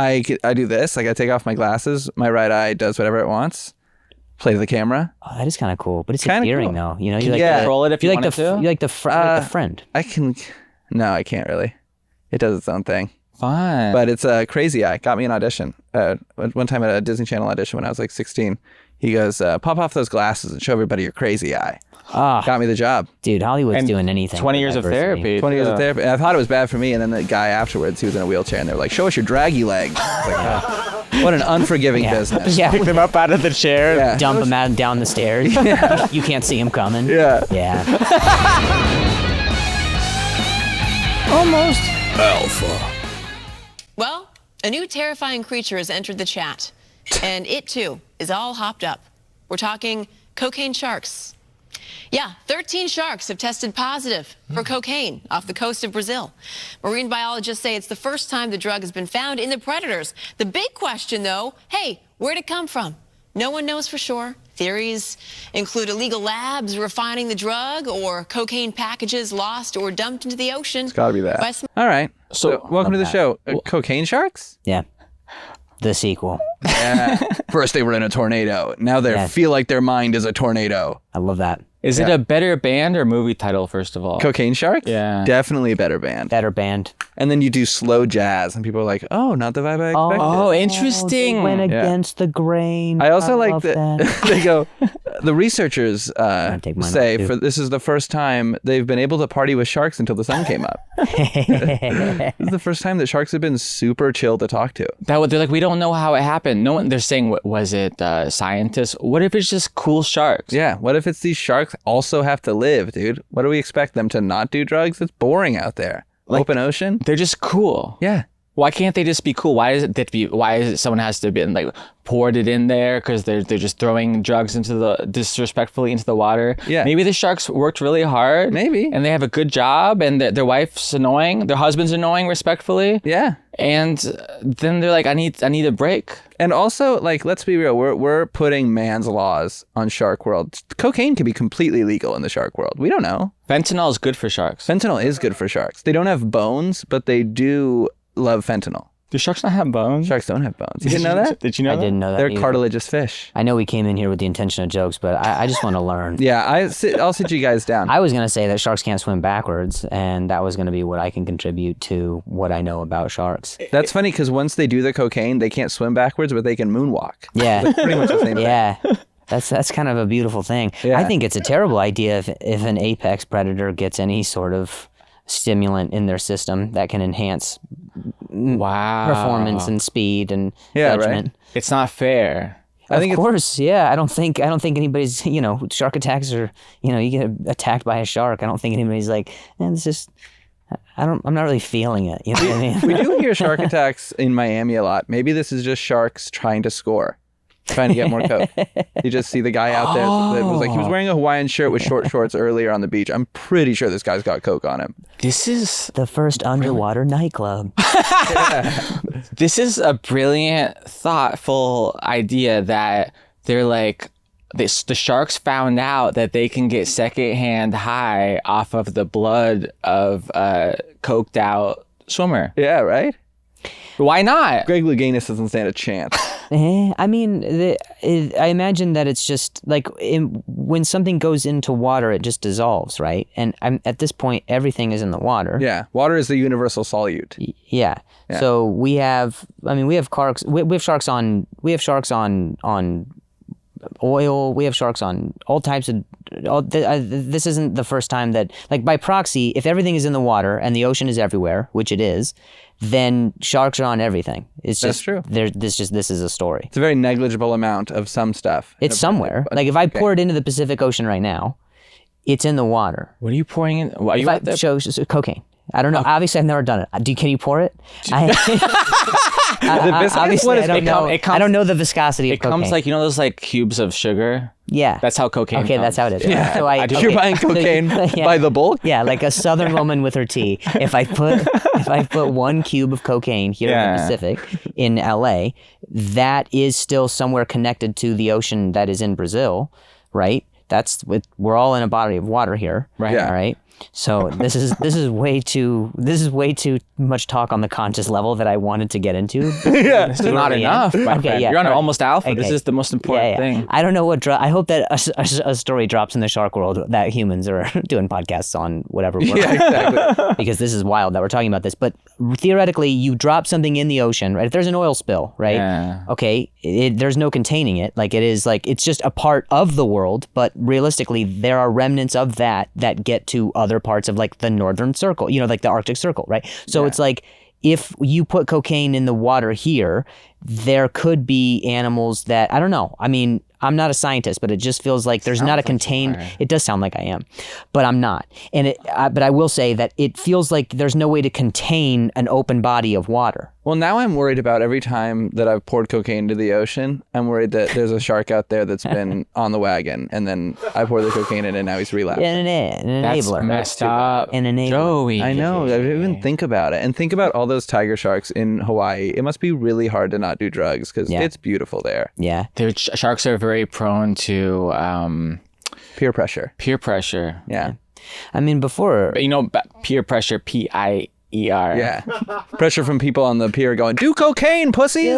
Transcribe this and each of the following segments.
I do this. Like I take off my glasses. My right eye does whatever it wants. Play to the camera. Oh, that is kind of cool, but it's Kinda endearing cool. though. You know, Can you control it if you want to? You like the friend. I can. No, I can't really. It does its own thing. Fun. But it's a crazy eye. Got me an audition. One time at a Disney Channel audition when I was like 16. He goes, pop off those glasses and show everybody your crazy eye. Got me the job. Dude, Hollywood's doing anything. 20 years of therapy. 20 years of therapy. And I thought it was bad for me. And then the guy afterwards, he was in a wheelchair and they were like, show us your draggy leg. Like, what an unforgiving business. Yeah. Pick them up out of the chair. Yeah. Dump him out down the stairs. You can't see him coming. Yeah. Yeah. Almost. Alpha. Well, a new terrifying creature has entered the chat, and it too is all hopped up. We're talking cocaine sharks. Yeah, 13 sharks have tested positive for cocaine off the coast of Brazil. Marine biologists say it's the first time the drug has been found in the predators. The big question, though, hey, where'd it come from? No one knows for sure. Theories include illegal labs refining the drug or cocaine packages lost or dumped into the ocean. It's got to be that. All right. So welcome to the show. Cocaine sharks? Yeah. The sequel. Yeah. First they were in a tornado. Now they feel like their mind is a tornado. I love that. Is it a better band or movie title, first of all? Cocaine Sharks? Yeah. Definitely a better band. Better band. And then you do slow jazz, and people are like, oh, not the vibe I expected. Oh, interesting. They went against the grain. I also like love that they go, the researchers take mine say off, too. this is the first time they've been able to party with sharks until the sun came up. This is the first time that sharks have been super chill to talk to. They're like, we don't know how it happened. No one. They're saying, was it scientists? What if it's just cool sharks? Yeah. What if it's these sharks also have to live, dude? What do we expect them to not do drugs? It's boring out there. Like, open ocean. They're just cool. Yeah. Why can't they just be cool? Why is it someone has to be like poured it in there because they're just throwing drugs disrespectfully into the water? Yeah. Maybe the sharks worked really hard. Maybe. And they have a good job and their wife's annoying, their husband's annoying respectfully. Yeah. And then they're like, I need a break. And also, like, let's be real, we're putting man's laws on shark world. Cocaine can be completely legal in the shark world. We don't know. Fentanyl is good for sharks. Fentanyl is good for sharks. They don't have bones, but they do love fentanyl. Do sharks not have bones? Sharks don't have bones. You didn't know that? Did you know I that? didn't know that. They're either. cartilaginous fish. I know we came in here with the intention of jokes, but I just want to learn. Yeah, I'll sit you guys down. I was going to say that sharks can't swim backwards, and that was going to be what I can contribute to what I know about sharks. That's funny because once they do the cocaine, they can't swim backwards, but they can moonwalk. Yeah. It's pretty much the same thing. Yeah. That's kind of a beautiful thing. Yeah. I think it's a terrible idea if an apex predator gets any sort of stimulant in their system that can enhance performance and speed and judgment. Right. It's not fair. I think of course, yeah. I don't think anybody's, shark attacks are, you get attacked by a shark. I don't think anybody's like, it's just, I'm not really feeling it. You know what I mean? we do hear shark attacks in Miami a lot. Maybe this is just sharks trying to score. Trying to get more coke. You just see the guy out there that was like, he was wearing a Hawaiian shirt with short shorts earlier on the beach. I'm pretty sure this guy's got coke on him. This is the first underwater nightclub. This is a brilliant, thoughtful idea that they're like, the sharks found out that they can get secondhand high off of the blood of a coked out swimmer. Yeah, right? Why not? Greg Louganis doesn't stand a chance. I mean, I imagine that it's just like when something goes into water, it just dissolves, right? And at this point, everything is in the water. Yeah, water is the universal solute. Yeah. So we have sharks. We have sharks on oil. We have sharks on all types of. This isn't the first time that, like, by proxy, if everything is in the water and the ocean is everywhere, which it is, then sharks are on everything. It's just, that's true. This is a story. It's a very negligible amount of some stuff. It's somewhere. Like if I pour it into the Pacific Ocean right now, it's in the water. What are you pouring in? Are you out there? Cocaine. I don't know. Okay. Obviously, I've never done it. Can you pour it? Obviously, I don't know. I don't know the viscosity of cocaine. It comes like, those like cubes of sugar? Yeah. That's how cocaine Okay, comes. that's how it is. Yeah. So You're buying cocaine by the bulk? Yeah, like a Southern woman with her tea. If I put 1 cube of cocaine here in the Pacific in LA, that is still somewhere connected to the ocean that is in Brazil, right? We're all in a body of water here. Right. Yeah. All right. So this is way too much talk on the conscious level that I wanted to get into. Yeah, this is not enough, my friend. yeah, You're on all right. almost alpha. This Okay. is the most important thing. I don't know what. I hope that a story drops in the shark world that humans are doing podcasts on whatever. Yeah, exactly. Because this is wild that we're talking about this. But theoretically, you drop something in the ocean, right? If there's an oil spill, right? Yeah. Okay, there's no containing it. Like it is like it's just a part of the world. But realistically, there are remnants of that get to other parts of like the northern circle. Like the Arctic Circle, right? So it's like if you put cocaine in the water here, there could be animals that I don't know. I mean, I'm not a scientist, but it just feels like there's not a contained. It does sound like I am, but I'm not. And but I will say that it feels like there's no way to contain an open body of water. Well, now I'm worried about every time that I've poured cocaine into the ocean. I'm worried that there's a shark out there that's been on the wagon, and then I pour the cocaine in, and now he's relapsed. An That's enabler. messed up. An enabler. Joey. I know. I didn't even think about it. And think about all those tiger sharks in Hawaii. It must be really hard to not do drugs because Yeah. it's beautiful there. Yeah. Sharks are very prone to Peer pressure. peer pressure. Yeah. I mean, before. Peer pressure, PIER. Yeah. Pressure from people on the pier going, do cocaine, pussies.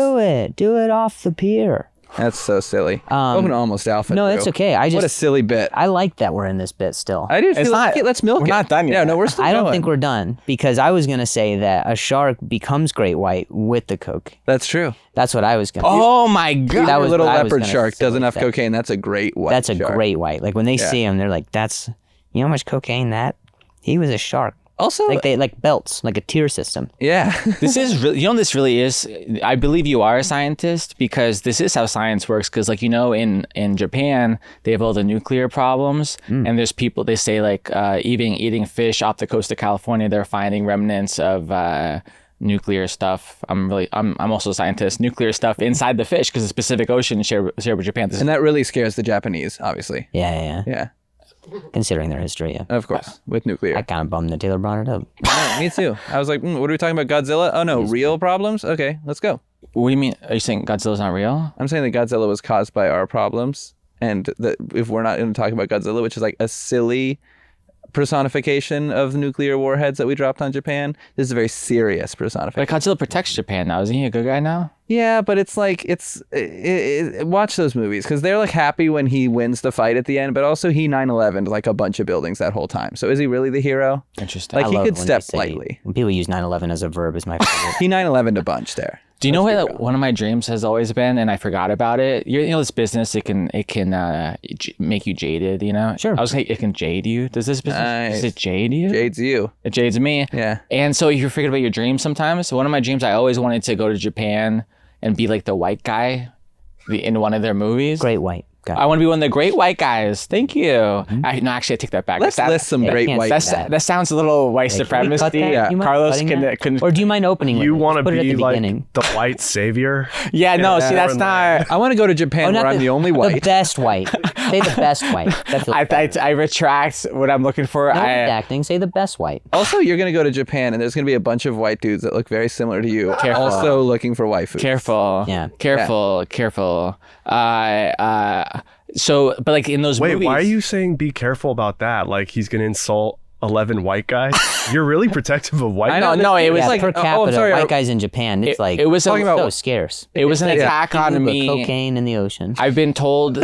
Do it off the pier. That's so silly. Welcome to Almost Alpha. No, Drew. it's okay. What a silly bit. I like that we're in this bit still. I do. It's not- Let's milk we're it. not done yet. Yeah, no, we're still I don't going. think we're done because I was gonna say that a shark becomes great white with the coke. That's true. That's what I was gonna. Oh my God. That Your was little what I was leopard gonna shark say does with enough that. cocaine. That's a great white That's a shark. great white. Like when they see him, they're like, "That's you know how much cocaine that he was a shark." Also, Like they like belts, like a tier system. yeah. This is really, this really is, I believe you are a scientist because this is how science works. Because in Japan, they have all the nuclear problems and there's people, they say like eating fish off the coast of California, they're finding remnants of nuclear stuff. I'm also a scientist. Nuclear stuff inside the fish because the Pacific Ocean shared with Japan. And that really scares the Japanese, obviously. Yeah. Yeah, Considering their history, yeah. of course, with nuclear. I kind of bummed that Taylor brought it up. Yeah, me too. I was like, what are we talking about? Godzilla? Oh no, real problems? Okay, let's go. What do you mean? Are you saying Godzilla's not real? I'm saying that Godzilla was caused by our problems, and that if we're not going to talk about Godzilla, which is like a silly personification of nuclear warheads that we dropped on Japan, this is a very serious personification. But Godzilla protects Japan now. Isn't he a good guy now? Yeah, but it's like watch those movies because they're like happy when he wins the fight at the end, but also he 9/11'd like a bunch of buildings that whole time. So is he really the hero? Interesting. Like I he love could when step they say- lightly. When people use 9/11 as a verb is my favorite. He 9/11'd a bunch there. Do you know what one of my dreams has always been, and I forgot about it? This business, it can make you jaded. Sure. I was like, it can jade you. Does this business? Nice. Does it jade you? Jade's you. It jades me. Yeah. And so you're forgetting about your dreams sometimes. One of my dreams, I always wanted to go to Japan and be like the white guy in one of their movies. Great white guy. I want to be one of the great white guys. Thank you. Actually, I take that back. Let's list some great can't white. That sounds a little white Can we cut supremacy. that? Yeah. You mind Carlos cutting that? couldn't. Or do you mind opening with You it? want Just to put it at be the like beginning. the white savior? Yeah, no. See, that's not. I want to go to Japan where I'm the only The white. best white. Say the best white. That feels better. I retract what I'm looking for. No redacting. Say the best white. Also, you're going to go to Japan and there's going to be a bunch of white dudes that look very similar to you. Careful. Also looking for waifu. Careful. Yeah. Careful. So, but like in those Wait, movies. why are you saying be careful about that? Like he's going to insult 11 white guys? You're really protective of white I guys? know. No, it was Yeah, like per capita, I'm sorry. white guys in Japan, it's like it was talking about so scarce. It was an attack on But me. cocaine in the ocean. I've been told.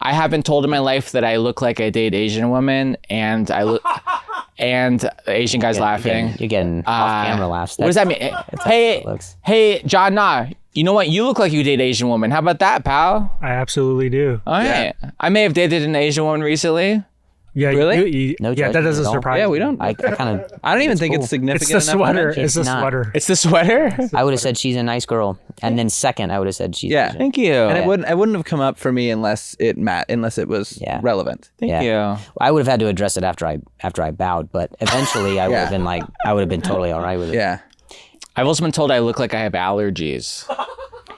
I have been told in my life that I look like I date Asian women, and I look. And the Asian guy's laughing. You're getting off-camera laughs. What does that mean? Hey, it looks. hey, John Nah. You know what? You look like you date Asian woman. How about that, pal? I absolutely do. All right. I may have dated an Asian woman recently. Yeah, Really? No yeah, that judgment doesn't at all. surprise Yeah, me. we don't. I kind of. I don't even think cool. it's significant It's the enough to sweater. mention. It's the not. sweater. It's the sweater. I would have said she's a nice girl, and then second, I would have said she's. Yeah. Asian. Thank you. And it wouldn't have come up for me unless it was Yeah. relevant. Thank you. I would have had to address it after I bowed, but eventually I would have been like, I would have been totally all right with it. Yeah. I've also been told I look like I have allergies.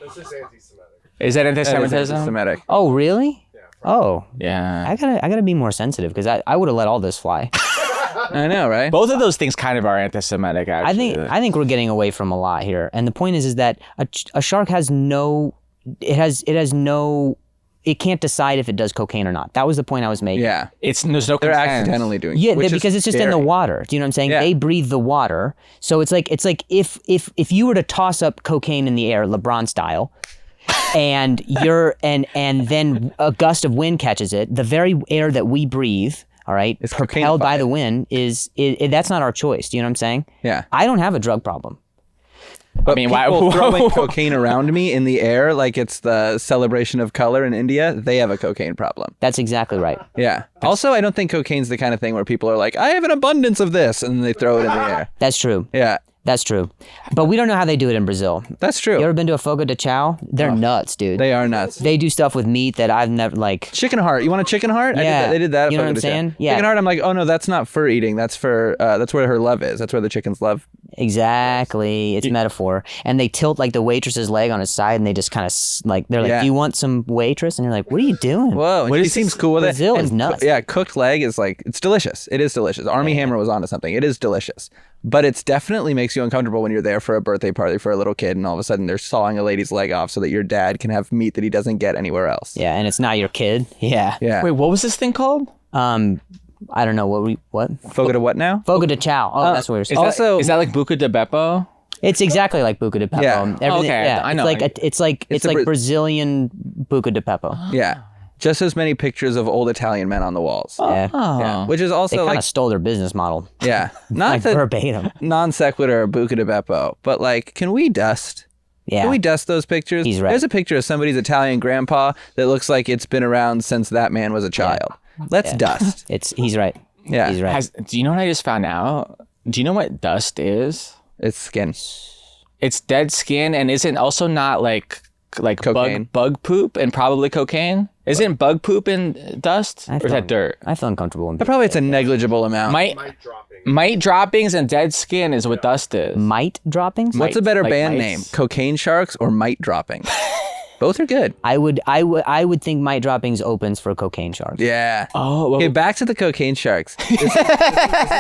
This is anti-Semitic. Is that That is anti-Semitism? Semitic. Oh, really? Oh, Yeah. I gotta be more sensitive because I would have let all this fly. I know, right? Both of those things kind of are anti-Semitic, actually. I think we're getting away from a lot here, and the point is that a shark has no, it has no it can't decide if it does cocaine or not. That was the point I was making. Yeah. There's no They're consent. accidentally doing Yeah, it. which is because it's just in the scary. water. Do you know what I'm saying? Yeah. They breathe the water. So it's like if you were to toss up cocaine in the air, LeBron style, and and then a gust of wind catches it, the very air that we breathe, all right, It's propelled by cocaine-ified. the wind that's not our choice. Do you know what I'm saying? Yeah. I don't have a drug problem. But mean, why- people throwing cocaine around me in the air like it's the celebration of color in India, they have a cocaine problem. That's exactly right. Yeah. Also, I don't think cocaine's the kind of thing where people are like, I have an abundance of this, and they throw it in the air. That's true. Yeah. That's true. But we don't know how they do it in Brazil. That's true. You ever been to a Fogo de Chao? They're nuts, dude. They are nuts. They do stuff with meat that I've never like. Chicken heart. You want a chicken heart? Yeah. They did that. at You know what Fogo I'm de Chao. saying? Yeah. Chicken heart. I'm like, oh no, that's not for eating. That's for that's where her love is. That's where the chicken's love. Exactly. It's metaphor. And they tilt like the waitress's leg on its side and they just kind of like, they're like, Yeah. do you want some waitress? And you're like, what are you doing? Whoa, and What she is seems this? cool with Brazil it. is nuts. Yeah, cooked leg is like, it's delicious. It is delicious. Army Hammer was onto something. It is delicious. But it's definitely makes you uncomfortable when you're there for a birthday party for a little kid and all of a sudden they're sawing a lady's leg off so that your dad can have meat that he doesn't get anywhere else. Yeah. And it's not your kid. Yeah. Yeah. Wait, what was this thing called? I don't know what? Fogo to what now? Fogo de Chao. Oh, that's what you're saying. Also- Is that like Buca de Beppo? It's exactly like Buca de Pepo. Yeah. Everything, Okay, yeah. I know. It's like the Bra- Brazilian Buca de Pepo. Yeah. Just as many pictures of old Italian men on the walls. Yeah. Yeah. Which is They also kind like, of stole their business model. yeah. Not Like the verbatim. non sequitur Buca de Beppo, but like, can we dust? Yeah. Can we dust those pictures? He's right. There's a picture of somebody's Italian grandpa that looks like it's been around since that man was a child. Let's dust. He's right. Yeah. He's right. Do you know what I just found out? Do you know what dust is? It's skin. It's dead skin, and isn't also not like Cocaine. bug poop and probably cocaine. Isn't bug poop and dust, or is that dirt? I feel uncomfortable when Probably it's a negligible amount. Mite droppings and dead skin is what dust is. mite droppings. What's a better like band mites. name? Cocaine Sharks or Mite Dropping? Both are good. I would think mite droppings opens for cocaine sharks. Yeah. Oh, well, Okay, back to the Cocaine Sharks. This is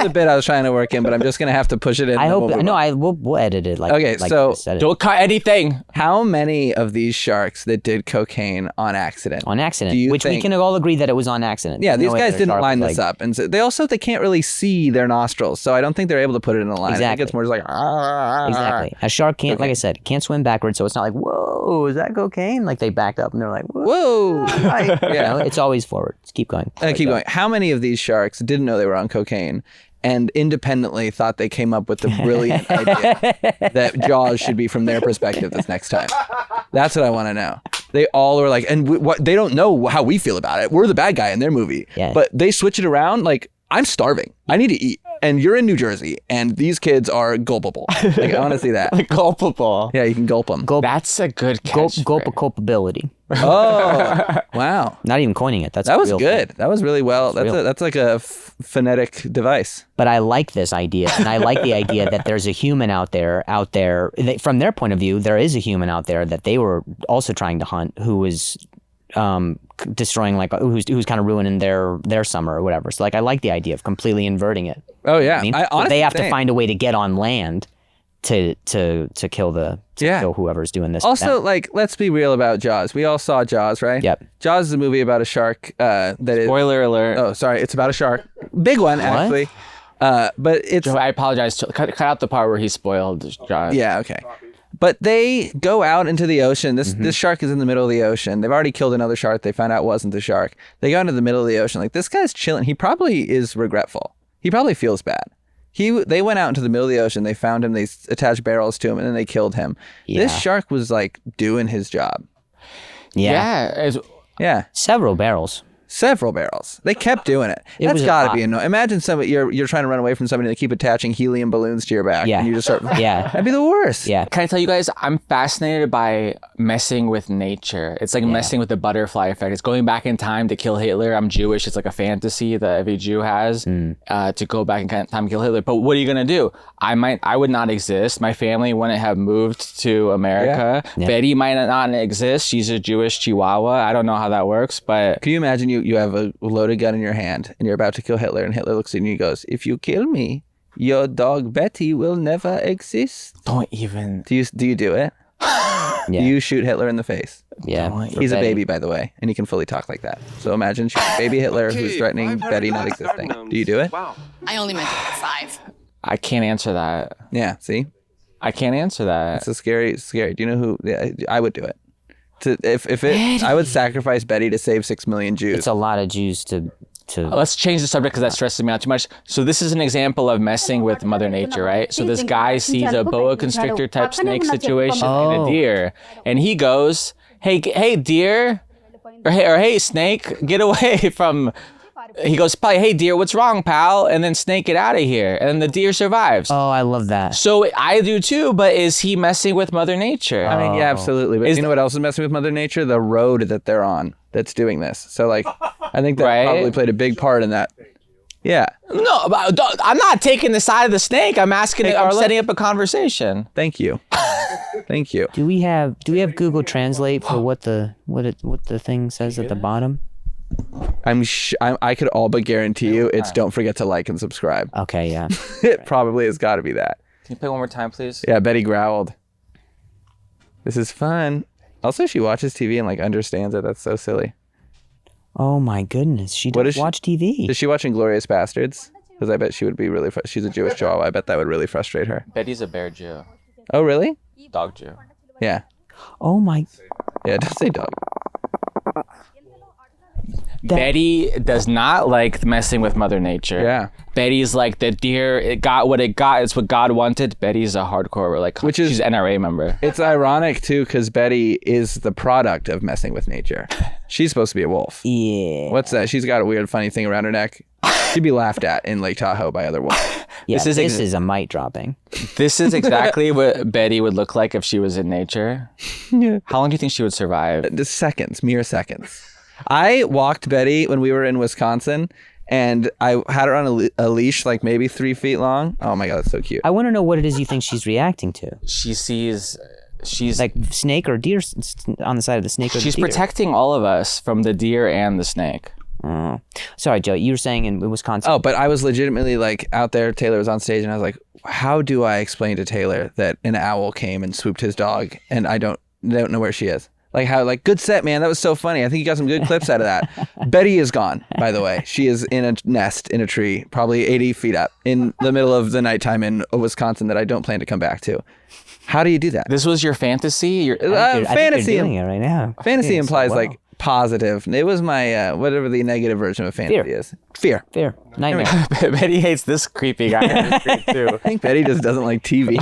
a bit I was trying to work in, but I'm just gonna have to push it in. I and hope we'll move on. we'll edit it like Okay, like so this, edit. don't cut anything. How many of these sharks that did cocaine on accident? on accident, Do you which we think- can all agree that it was on accident. Yeah, No these way guys that a didn't shark line was this like- up, and so they can't really see their nostrils, so I don't think they're able to put it in a line. I think Exactly. it's more just like Exactly. A shark can't, like I said, can't swim backwards, so it's not like, whoa, is that cocaine? Like they backed up and they're like, whoa. Whoa! You Yeah. know, it's always forward. Just keep going. Keep going. How many of these sharks didn't know they were on cocaine and independently thought they came up with the brilliant idea that Jaws should be from their perspective this next time? That's what I want to know. They all are like, and what they don't know how we feel about it. We're the bad guy in their movie, Yeah. but they switch it around. Like, I'm starving. I need to eat, and you're in New Jersey, and these kids are gulpable. Like, I want to see that. Culpable. Yeah, you can gulp them. That's a good catch. Gulp culpability. Oh, wow. Not even coining it. That's That was real good. That was really well. real. That's like a phonetic device. But I like this idea, and I like the idea that there's a human out there. From their point of view, there is a human out there that they were also trying to hunt, who was destroying, like who's kind of ruining their summer or whatever. So like, I like the idea of completely inverting it. Oh yeah. I mean, I so honestly they have to think- find a way to get on land to kill kill whoever's doing this. to Also, them. like, let's be real about Jaws. We all saw Jaws, right? Yep. Jaws is a movie about a shark that is. Spoiler alert. Oh, sorry. It's about a shark. Big one, actually. But it's. Joe, I apologize. Cut out the part where he spoiled Jaws. Yeah, okay. But they go out into the ocean. This shark is in the middle of the ocean. They've already killed another shark. They found out it wasn't the shark. They go into the middle of the ocean. Like, this guy's chilling. He probably is regretful. He probably feels bad. They went out into the middle of the ocean. They found him. They attached barrels to him, and then they killed him. Yeah. This shark was like doing his job. yeah, Yeah. several barrels. Several barrels. They kept doing it. It That's was a got to lot. be annoying. Imagine somebody you're trying to run away from somebody and they keep attaching helium balloons to your back. Yeah. And you just start. Yeah. That'd be the worst. Yeah. Can I tell you guys, I'm fascinated by messing with nature. It's like messing with the butterfly effect. It's going back in time to kill Hitler. I'm Jewish. It's like a fantasy that every Jew has to go back in time and kill Hitler. But what are you going to do? I would not exist. My family wouldn't have moved to America. Yeah. Betty might not exist. She's a Jewish Chihuahua. I don't know how that works, but Can you imagine you have a loaded gun in your hand and you're about to kill Hitler and Hitler looks at you and he goes, "If you kill me, your dog Betty will never exist." don't even. Do you do it? Yeah. You shoot Hitler in the face. Yeah. He's a baby, by the way, and he can fully talk like that. So imagine shooting baby Hitler who's threatening Betty not existing. Do you do it? Wow. I only meant it with 5. I can't answer that. Yeah, see? I can't answer that. It's a scary. Do you know who? Yeah, I would do it. I would sacrifice Betty to save 6 million Jews. It's a lot of Jews to Let's change the subject because that stresses me out too much. So this is an example of messing with Mother Nature, right? So this guy sees a boa constrictor type snake situation in a deer, and he goes, "Hey deer, or hey snake, get away from." He goes, "Hey deer, what's wrong, pal?" And then snake, get out of here. And then the deer survives. Oh, I love that. So I do too, but is he messing with Mother Nature? I mean, yeah, absolutely. But you know what else is messing with Mother Nature? The road that they're on that's doing this. So, like, I think that probably played a big part in that. Yeah. No, I'm not taking the side of the snake. I'm asking. I'm setting up a conversation. Thank you. Thank you. Do we have Google Translate for what the thing says at the bottom? I could all but guarantee you it's don't forget to like and subscribe. Okay, yeah. It probably has got to be that. Can you play one more time, please? Yeah, Betty growled. This is fun. Also, she watches TV and like understands it. That's so silly. Oh my goodness, she does watch TV. Is she watching Glorious Bastards? Because I bet she would be really. She's a Jewish Chihuahua. I bet that would really frustrate her. Betty's a bear Jew. Oh really? Dog Jew. Yeah. Oh my. Yeah, don't say dog. Betty does not like messing with Mother Nature. Yeah. Betty's like the deer. It got what it got. It's what God wanted. Betty's a hardcore, like, she's an NRA member. It's ironic too, because Betty is the product of messing with nature. She's supposed to be a wolf. Yeah. What's that? She's got a weird, funny thing around her neck. She'd be laughed at in Lake Tahoe by other wolves. Yeah, this is a mic dropping. This is exactly what Betty would look like if she was in nature. Yeah. How long do you think she would survive? Just seconds, mere seconds. I walked Betty when we were in Wisconsin, and I had her on a leash like maybe 3 feet long. Oh my God, that's so cute. I want to know what it is you think she's reacting to. She's like snake or deer on the side of the snake or the deer. She's protecting all of us from the deer and the snake. Oh. Sorry, Joe. You were saying in Wisconsin. Oh, but I was legitimately like out there. Taylor was on stage, and I was like, how do I explain to Taylor that an owl came and swooped his dog, and I don't know where she is? Like good set, man. That was so funny. I think you got some good clips out of that. Betty is gone, by the way. She is in a nest in a tree, probably 80 feet up in the middle of the nighttime in Wisconsin that I don't plan to come back to. How do you do that? This was your fantasy? Fantasy. I think you're doing it right now. Fantasy implies like positive. It was my whatever the negative version of fantasy is. Fear. Nightmare. Betty hates this creepy guy too. I think Betty just doesn't like TV.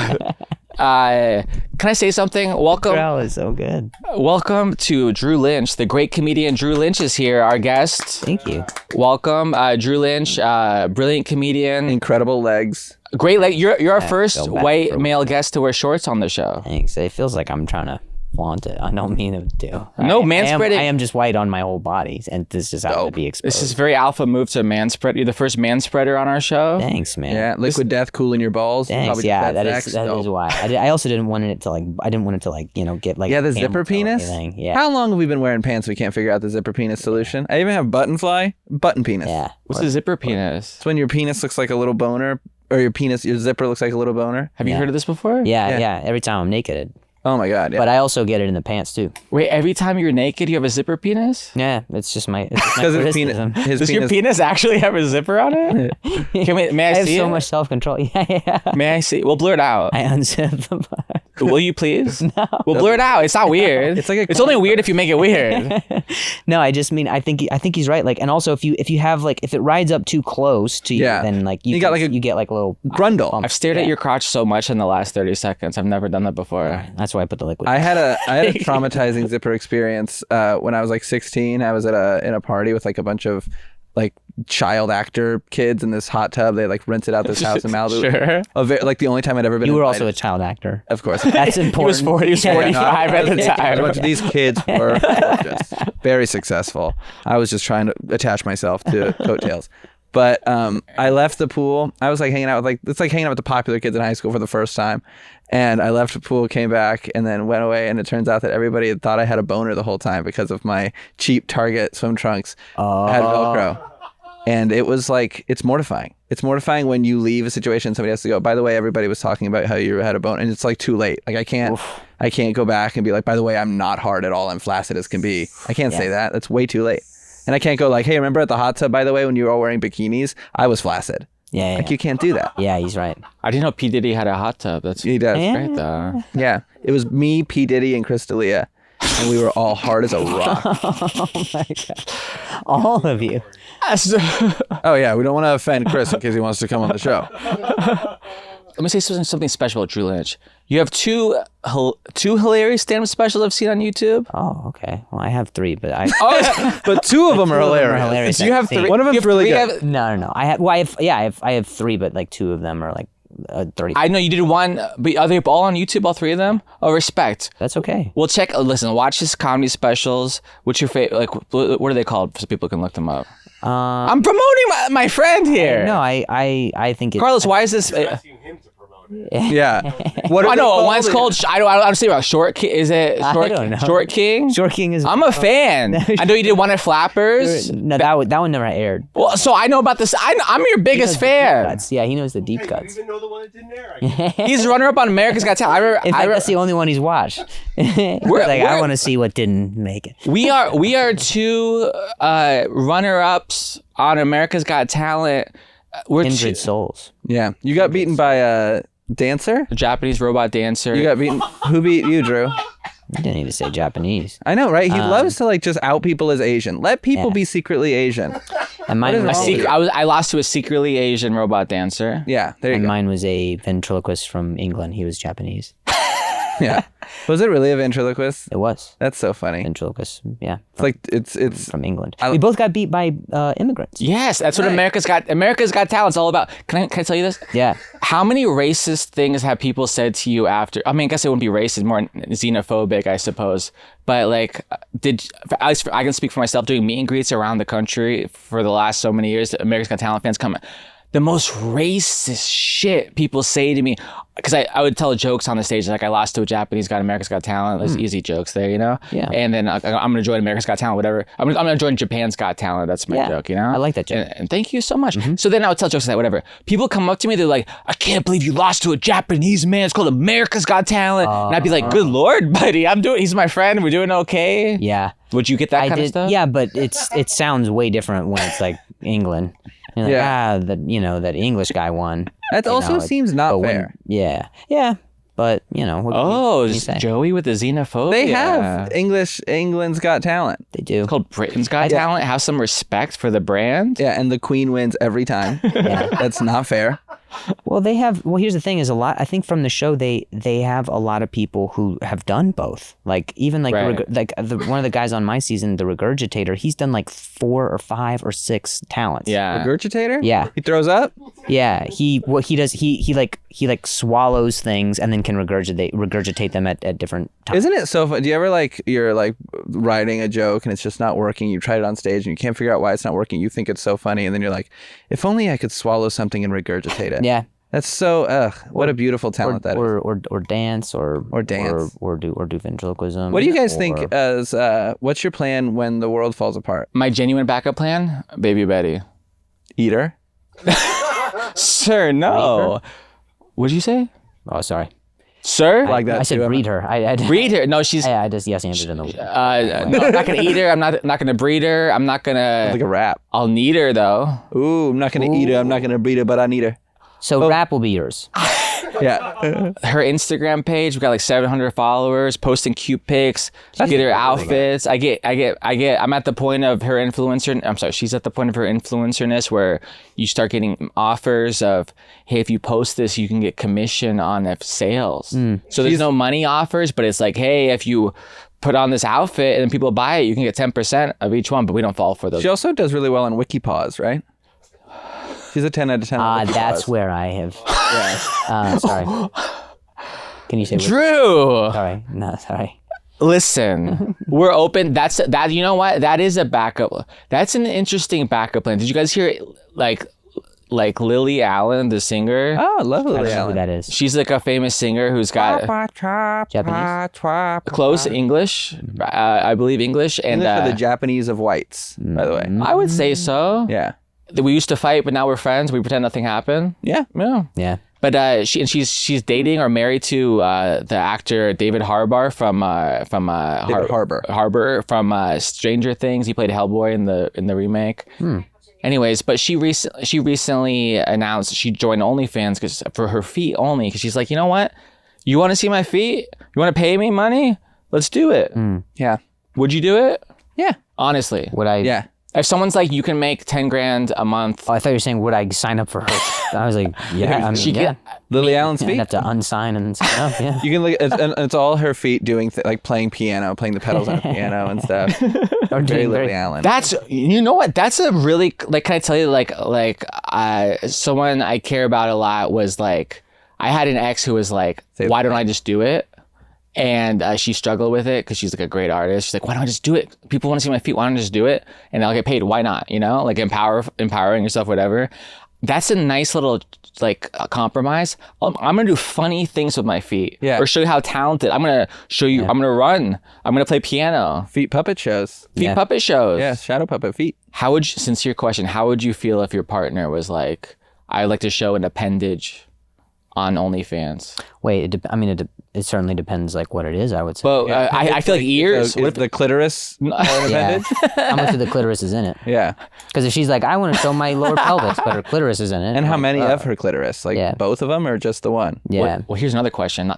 Can I say something? Welcome. Growl is so good. Welcome to Drew Lynch. The great comedian Drew Lynch is here, our guest. Thank you. Welcome, Drew Lynch, brilliant comedian. Incredible legs. Great leg. You're our first white male guest to wear shorts on the show. Thanks. It feels like I'm trying to flaunt it. I don't mean it to. No, manspreading. I am just white on my whole body, and this is how to be exposed. This is very alpha move to manspread. You're the first manspreader on our show. Thanks, man. Yeah, liquid death cooling your balls. Thanks. Yeah, that is why. I also didn't want it to like. I didn't want it to like get like. Yeah, the zipper penis. Yeah. How long have we been wearing pants? We can't figure out the zipper penis solution. I even have button penis. Yeah. What's a zipper penis? It's when your penis looks like a little boner, or your zipper looks like a little boner. Have you heard of this before? Yeah. Every time I'm naked. Oh my God. Yeah. But I also get it in the pants too. Wait, every time you're naked, you have a zipper penis? Yeah, it's just my. Because Does your penis actually have a zipper on it? May I have see so it? much self-control. Yeah. May I see? We'll blur it out. I unzip the part. Will you please? No. We'll blur it out. It's not weird. It's only weird if you make it weird. No, I just mean I think he's right. Like, and also if you have like if it rides up too close to you, then like you get like a little grundle. I've stared at your crotch so much in the last 30 seconds. I've never done that before. That's why I put the liquid. I had a traumatizing zipper experience when I was like 16. I was in a party with like a bunch of like child actor kids in this hot tub. They like rented out this house in Malibu. Sure. Like the only time I'd ever been. You were invited. also a child actor. Of course. That's important. He was 45 at the time. A bunch of these kids were gorgeous, very successful. I was just trying to attach myself to coattails. But I left the pool. I was like hanging out with it's like hanging out with the popular kids in high school for the first time. And I left the pool, came back, and then went away. And it turns out that everybody had thought I had a boner the whole time because of my cheap Target swim trunks had Velcro. And it was like, it's mortifying. It's mortifying when you leave a situation and somebody has to go, by the way, everybody was talking about how you had a bone, and it's like too late. Like I can't go back and be like, by the way, I'm not hard at all. I'm flaccid as can be. I can't say that. That's way too late. And I can't go like, hey, remember at the hot tub, by the way, when you were all wearing bikinis, I was flaccid. Yeah. Like you can't do that. Yeah, he's right. I didn't know P. Diddy had a hot tub. He does. Great though. Yeah. It was me, P. Diddy, and Chris D'Elia. And we were all hard as a rock. Oh my God. All of you. Oh, yeah. We don't want to offend Chris in case he wants to come on the show. Let me say something special about Drew Lynch. You have two hilarious stand-up specials I've seen on YouTube. Oh, okay. Well, I have 3, but I. But 2 of them are hilarious. You have 3. One of them's really good. No. I have 3, but like 2 of them are like 30. I know you did one, but are they all on YouTube, all 3 of them? Oh, respect. That's okay. Well, listen, watch his comedy specials. What's your favorite, like, what are they called so people can look them up? I'm promoting my friend here. No, I think it's... Carlos, why is this... Asking him to promote it. Yeah. What I know one's called. I don't say about Short King. Is it Short? I don't know. Short King. Short King is... I'm a fan. I know you did one at Flappers. No, that one never aired. Well, so I know about this. I'm your biggest fan. Cuts. Yeah, he knows the deep Hey, cuts. you even know the one that didn't air? I guess. He's runner-up on America's Got Talent. In fact, that's the only one he's watched. I want to see what didn't make it. We are 2 runner-ups on America's Got Talent. We're Kindred souls. Yeah. You got beaten by a dancer? a Japanese robot dancer. You got beaten. Who beat you, Drew? You didn't need to say Japanese. I know, right? He loves to like just out people as Asian. Let people Yeah. be secretly Asian. And mine What is was, wrong with I lost to a secretly Asian robot dancer. Yeah, there you and go. mine was a ventriloquist from England. He was Japanese. Yeah. Was it really a ventriloquist? It was. That's so funny. Ventriloquist. Yeah. It's like it's From England. We both got beat by immigrants. Yes, that's what America's Got Talent's all about. Can I tell you this? Yeah. How many racist things have people said to you after? I mean, I guess it wouldn't be racist, more xenophobic, I suppose. But like, at least I can speak for myself, doing meet and greets around the country for the last so many years, America's Got Talent fans come. The most racist shit people say to me, because I would tell jokes on the stage, like I lost to a Japanese guy, America's Got Talent. There's easy jokes there, you know? Yeah. And then I'm going to join America's Got Talent, whatever. I'm going to join Japan's Got Talent. That's my joke, you know? I like that joke. And thank you so much. So then I would tell jokes like that, whatever. People come up to me, they're like, I can't believe you lost to a Japanese man. It's called America's Got Talent. And I'd be like, good Lord, buddy. He's my friend. We're doing okay. Yeah. Would you get that kind of stuff? Yeah, but it sounds way different when it's like England. You're like, that English guy won. that also seems not fair. Yeah. But what can you say? Joey with the xenophobia. They have England's Got Talent. They do. It's called Britain's Got Talent. Have some respect for the brand. Yeah, and the Queen wins every time. Yeah. That's not fair. Well, they have. Well, here's the thing: is a lot. I think from the show, they have a lot of people who have done both. Like even like Right. one of the guys on my season, the Regurgitator. He's done like 4 or 5 or 6 talents. Yeah. Regurgitator? Yeah. He throws up? Yeah. What he does, he swallows things and then can regurgitate them at different times. Isn't it so fun? Do you ever like you're like writing a joke and it's just not working? You tried it on stage and you can't figure out why it's not working. You think it's so funny and then you're like, if only I could swallow something and regurgitate it. Yeah. That's so what a beautiful talent that is. Or dance or dance. or do ventriloquism. What do you guys think as what's your plan when the world falls apart? My genuine backup plan, Baby Betty. Eater? Sir, no. What'd you say? Oh, sorry. Sir? Like that I said too. breed her. I Breed her. No, she's. I just answered in the. No, I'm not gonna eat her. I'm not gonna breed her. I'm not gonna. Like a rap. I'll need her though. Ooh, I'm not gonna eat her. I'm not gonna breed her, but I need her. So rap will be yours. Yeah. Her Instagram page, we got like 700 followers, posting cute pics. She get her outfits. I'm at the point of her influencer. I'm sorry, she's at the point of her influencerness where you start getting offers of, hey, if you post this, you can get commission on sales. So there's no money offers, but it's like, hey, if you put on this outfit and people buy it, you can get 10% of each one, but we don't fall for those. She also does really well on WikiPause, right? She's a 10 out of 10 on WikiPause. That's where I have. Sorry. Can you say? Drew! Sorry. No, sorry. Listen, we're open. That. You know what? That is a backup. That's an interesting backup plan. Did you guys hear like Lily Allen, the singer? Oh, lovely. I don't know who that is. She's like a famous singer who's got Japanese. close English, I believe English, and English for the Japanese of whites, by the way. I would say so. Yeah. we used to fight, but now we're friends. We pretend nothing happened. Yeah. Yeah. Yeah. But she's dating or married to the actor David Harbour from Harbour from Stranger Things. He played Hellboy in the remake. Anyways, but she recently announced she joined OnlyFans for her feet only, because she's like, you know what? You want to see my feet? You want to pay me money? Let's do it. Yeah. Would you do it? Yeah. Honestly. Would I? Yeah. If someone's like, you can make 10 grand a month. Oh, I thought you were saying, would I sign up for her? I was like, yeah. I mean, She yeah. Lily Allen's I'd feet. have to unsign and sign up. Yeah. You can look. It's all her feet doing like playing piano, playing the pedals on the piano and stuff. Or Very doing Lily Allen. That's, you know what? That's a really, like, can I tell you, someone I care about a lot was like, I had an ex who was like, why don't I just do it? And she struggled with it because she's like a great artist. She's like, why don't I just do it? People want to see my feet. Why don't I just do it? And I'll get paid. Why not? You know, like empowering yourself, whatever. That's a nice little like compromise. I'm going to do funny things with my feet. Yeah. Or show you how talented. I'm going to show you. I'm going to run. I'm going to play piano. Feet puppet shows. Feet puppet shows. Yeah, shadow puppet feet. How would you, sincere question, how would you feel if your partner was like, I'd like to show an appendage on OnlyFans? Wait, it certainly depends like what it is, I would say. But I feel like ears. Is the clitoris an yeah. appendage? How much of the clitoris is in it? Yeah. Because if she's like, I want to show my lower pelvis, but her clitoris is in it. And how like, many of her clitoris? Like yeah. both of them or just the one? Yeah. Well, here's another question.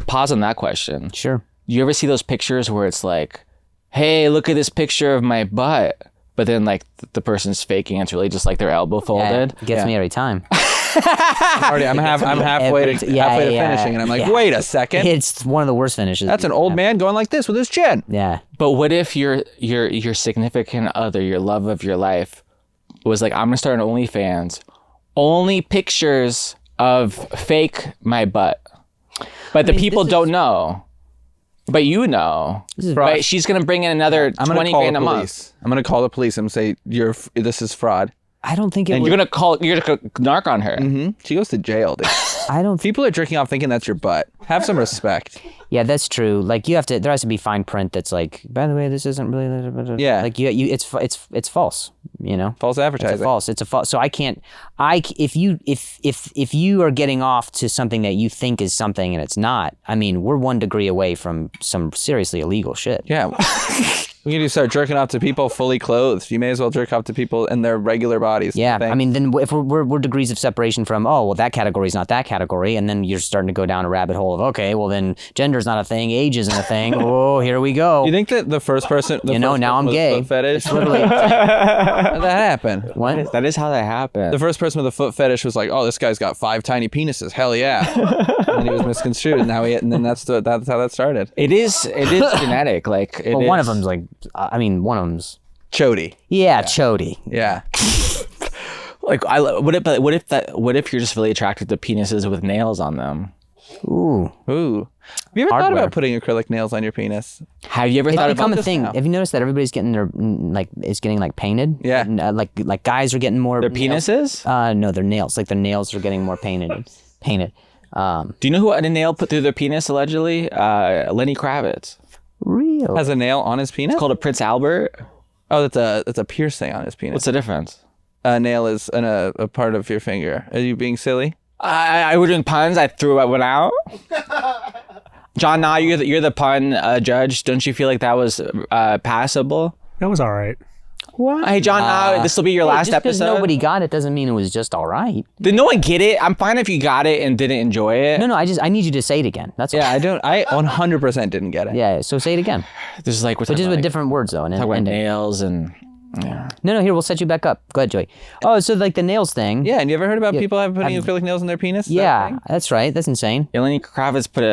Pause on that question. Sure. You ever see those pictures where it's like, hey, look at this picture of my butt, but then like the person's faking, it's really just like their elbow folded? Yeah, gets me every time. I'm halfway to finishing, and I'm like, wait a second. It's one of the worst finishes. That's an old man going like this with his chin. Yeah. But what if your significant other, your love of your life, was like, I'm gonna start an OnlyFans, only pictures of fake my butt, but the people don't know, but you know. Right? She's gonna bring in another 20 grand a month. I'm gonna call the police and say this is fraud. I don't think it And would. you're gonna narc on her. She goes to jail, dude. I don't. People are jerking off thinking that's your butt. Have some respect. Yeah, that's true. Like there has to be fine print that's like, by the way, this isn't really. Yeah. Like it's false. You know. False advertising. It's a false. So I can't. If you are getting off to something that you think is something and it's not, I mean, we're 1 degree away from some seriously illegal shit. Yeah. We can just start jerking off to people fully clothed. You may as well jerk off to people in their regular bodies. Yeah, Thanks. I mean, then if we're degrees of separation from, oh, well, that category is not that category, and then you're starting to go down a rabbit hole of, okay, well, then gender's not a thing, age isn't a thing. Oh, here we go. You think that the first person, now I'm gay. foot fetish? Literally, How did that happen? what? That is how that happened. The first person with a foot fetish was like, "Oh, this guy's got 5 tiny penises. Hell yeah!" And he was misconstrued, and and then that's how that started. It is genetic. Like, Well, one of them's like, one of them's. Chody. Yeah, chody. Yeah. Like, what if you're just really attracted to penises with nails on them? Ooh. Ooh. Have you ever thought Hardware. about putting acrylic nails on your penis? Have you ever It's thought become about a thing. now? Have you noticed that everybody's getting their it's getting like painted? Yeah. And, like guys are getting more their nails. penises? No, their nails. Like their nails are getting more painted. Painted. Do you know who had a nail put through their penis allegedly? Lenny Kravitz. Real. Has a nail on his penis? It's called a Prince Albert. Oh, that's a piercing on his penis. What's the difference? A nail is a part of your finger. Are you being silly? I were doing puns. I threw one out. John, now you're the pun judge. Don't you feel like that was passable? That was all right. What? Hey, John, now this will be your last just 'cause episode. nobody got it doesn't mean it was just all right. Did no one get it? I'm fine if you got it and didn't enjoy it. No, I need you to say it again. That's Yeah, I 100% didn't get it. Yeah, so say it again. This is like we're But talking just with about, different words though. And talk about and- nails and No, here, we'll set you back up. Go ahead, Joey. Oh, so like the nails thing. Yeah, and you ever heard about people putting acrylic nails in their penis? Is that a Yeah, thing? that's right. That's insane. Lenny Kravitz put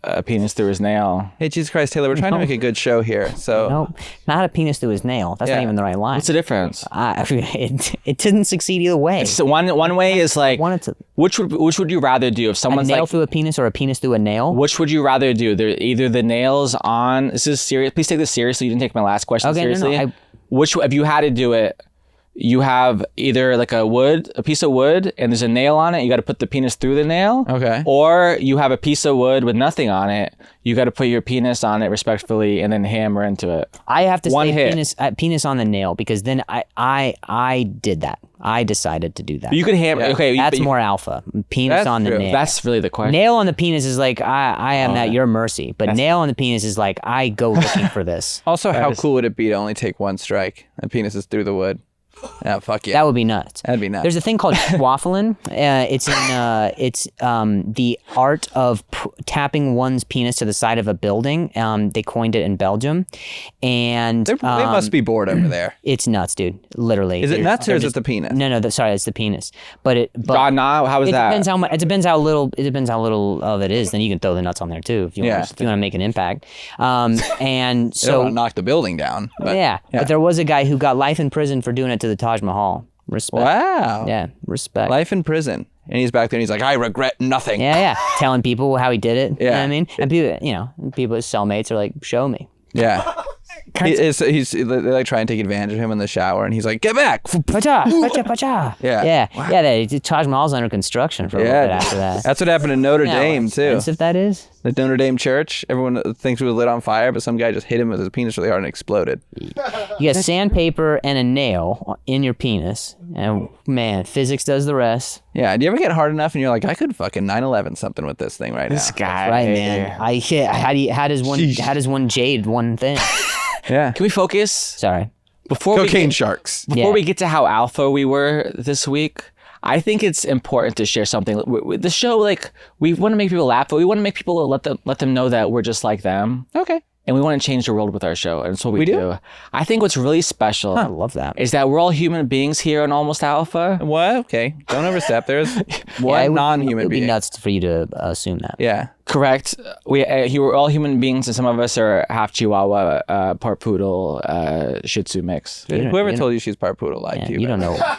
a penis through his nail. Hey, Jesus Christ, Taylor, we're trying to make a good show here. So No, not a penis through his nail. That's Yeah. not even the right line. What's the difference? It didn't succeed either way. So one way is like wanted to- which would you rather do if A someone's nail like through a penis or a penis through a nail? which would you rather do? They're either the nails on. This is serious. Please take this seriously. You didn't take my last question Okay, no, seriously. I- Which if you had to do it, you have either like a piece of wood and there's a nail on it. You got to put the penis through the nail. Okay. Or you have a piece of wood with nothing on it. You got to put your penis on it respectfully and then hammer into it. I have to One say hit. penis on the nail because then I did that. I decided to do that. But you could hammer. Okay. That's more alpha. Penis That's on the true. nail. That's really the question. Nail on the penis is like I am at your mercy, but nail on the penis is like I go looking for this. Also, how cool would it be to only take one strike? A penis is through the wood. Yeah, fuck yeah. That would be nuts. That'd be nuts. There's a thing called schwaffeln. It's the art of tapping one's penis to the side of a building. They coined it in Belgium, and they must be bored over there. it's nuts, dude. Literally. Is it nuts or is it the penis? No. Sorry, it's the penis. But God, nah, how is it that? depends how much. It depends how little. It depends how little of it is. Then you can throw the nuts on there too if you Yeah. want. If you want to make an impact. And They don't so want to knock the building down. But, yeah. But there was a guy who got life in prison for doing it to the Taj Mahal. Respect. Wow. Yeah, respect. Life in prison. And he's back there and he's like, I regret nothing. Yeah. Telling people how he did it. You know what Yeah. I mean? And people, his cellmates are like, show me. Yeah. They like try and take advantage of him in the shower and he's like, get back. Pacha, pacha, pacha. Yeah. Yeah. Wow. Yeah, the Taj Mahal's under construction for a little bit after that. That's what happened in Notre You know how Dame too. expensive that is? The Notre Dame church, everyone thinks it was lit on fire, but some guy just hit him with his penis really hard and exploded. You got sandpaper and a nail in your penis, and man, physics does the rest. Yeah. Do you ever get hard enough and you're like, I could fucking 9/11 something with this thing right This now? guy. Right, man. How does one jade one thing? Yeah. Can we focus? Sorry. Before Cocaine sharks. Before Yeah. we get to how alpha we were this week, I think it's important to share something. The show, like, we want to make people laugh, but we want to make people let them know that we're just like them. Okay. And we want to change the world with our show. And that's what we do. I think what's really special I love that. is that we're all human beings here on Almost Alpha. What? Okay. Don't overstep. There's one It non-human would be being. nuts for you to assume that. Yeah. Correct. We're all human beings, and some of us are half Chihuahua, part poodle, Shih Tzu mix. Whoever told you she's part poodle lied Yeah, to you. you don't man. know.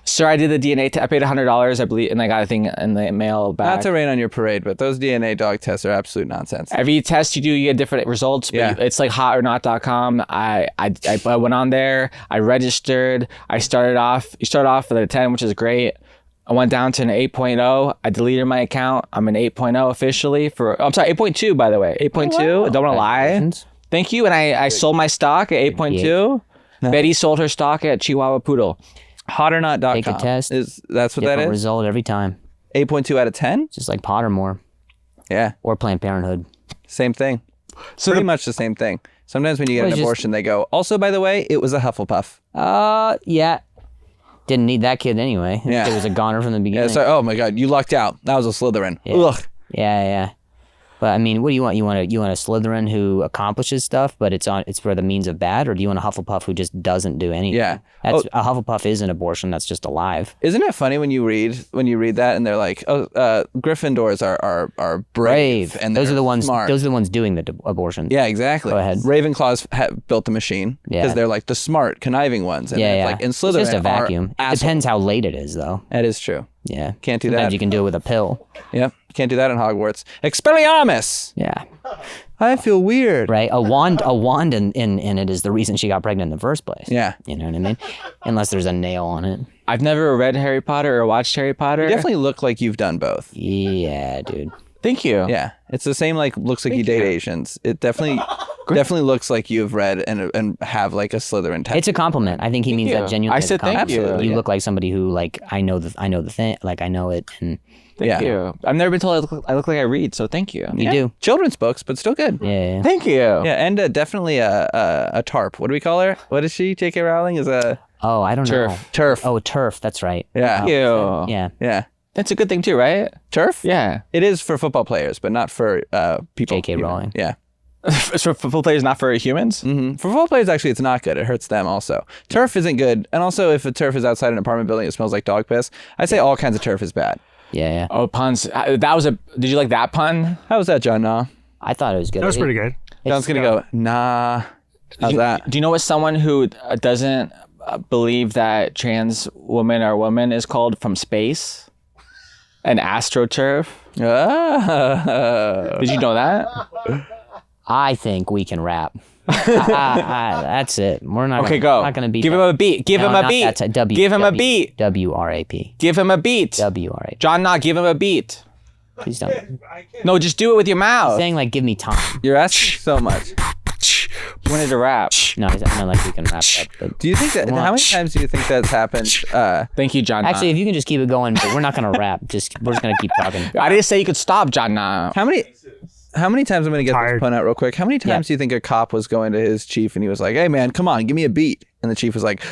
Sir, I did the DNA. I paid $100, I believe, and I got a thing in the mail back. Not to rain on your parade, but those DNA dog tests are absolute nonsense. Every test you do, you get different results. But Yeah. it's like hotornot.com. I went on there. I registered. You start off with a 10, which is great. I went down to an 8.0. I deleted my account. I'm an 8.0 officially I'm sorry, 8.2, by the way. 8.2. I don't want to lie. Congratulations. Thank you. And I sold my stock at 8.2. Betty sold her stock at Chihuahua Poodle. Hotornot.com. Take a test. That's what that Different is? result every time. 8.2 out of 10? Just like Pottermore Yeah. or Planned Parenthood. Same thing. So Pretty much the same thing. Sometimes when you get Well, an it's just- abortion, they go, also, by the way, it was a Hufflepuff. Yeah. Didn't need that kid anyway. Yeah. It was a goner from the Yeah, beginning. so, oh my God, you lucked out. That was a Slytherin. Ugh. Yeah. But I mean, what do you want? You want a Slytherin who accomplishes stuff, but it's for the means of bad, or do you want a Hufflepuff who just doesn't do anything? Yeah. That's a Hufflepuff is an abortion that's just alive. Isn't it funny when you read that and they're like, oh, Gryffindors are brave and those they're are the ones. smart. Those are the ones doing the abortions. Yeah, exactly. Go ahead. Ravenclaws built the machine because Yeah. they're like the smart, conniving ones. And Yeah. Like, in It's Slytherin, just a are vacuum. It assholes. depends how late it is, though. That is true. Yeah. Can't do Sometimes that. you can do it with a pill. Yep. Can't do that in Hogwarts. Expelliarmus! Yeah. I feel weird. Right. A wand in it is the reason she got pregnant in the first place. Yeah. You know what I mean? Unless there's a nail on it. I've never read Harry Potter or watched Harry Potter. You definitely look like you've done both. Yeah, dude. Thank you. Yeah. It's the same, like, looks like you date Asians. It definitely looks like you've read and have, like, a Slytherin type. It's a compliment. I think he means you. that genuinely. I as a said thank compliment. you. Absolutely, You yeah. look like somebody who, like, I know the thing, like I know it, and Thank you. I've never been told I look like I read, so thank you. you do. Children's books, but still good. Yeah. Thank you. Yeah, and definitely a tarp. What do we call her? What is she? J.K. Rowling is a Oh, I don't know. Turf. turf. Oh, turf. That's right. Yeah. Thank you. Yeah. Yeah. That's a good thing too, right? Turf? Yeah. It is for football players, but not for people. J.K. Rowling. Yeah. It's for football players, not for humans. For football players, actually, it's not good. It hurts them also. Turf isn't good. And also, if a turf is outside an apartment building, it smells like dog piss. I say all kinds of turf is bad. Yeah. Oh, puns. That was Did you like that pun? How was that, John? Nah. I thought it was good. That was pretty good. John's going to go, nah. How's that? Do you know what someone who doesn't believe that trans women are women is called from space? An astroturf. Ah. Did you know that? I think we can rap. That's it. We're not. Okay, gonna, go. We're not gonna beat. Give that. him a beat. Give No, him a not beat. that's a W. Give him a W- beat. W-R-A-P. Give him a beat. W-R-A-P. John Knott, give him a beat. Please don't. No, just do it with your mouth. Saying like, give me time. You're asking so much. You wanted to rap. No, I don't like we can wrap that. But Do you think that? How many times do you think that's happened? Thank you, John Knott. actually, if you can just keep it going, but we're not gonna rap. We're just gonna keep talking. I didn't say you could stop, John Knott. How many times, I'm going to get this Tired. pun out real quick. How many times do you think a cop was going to his chief and he was like, "Hey man, come on, give me a beat." And the chief was like,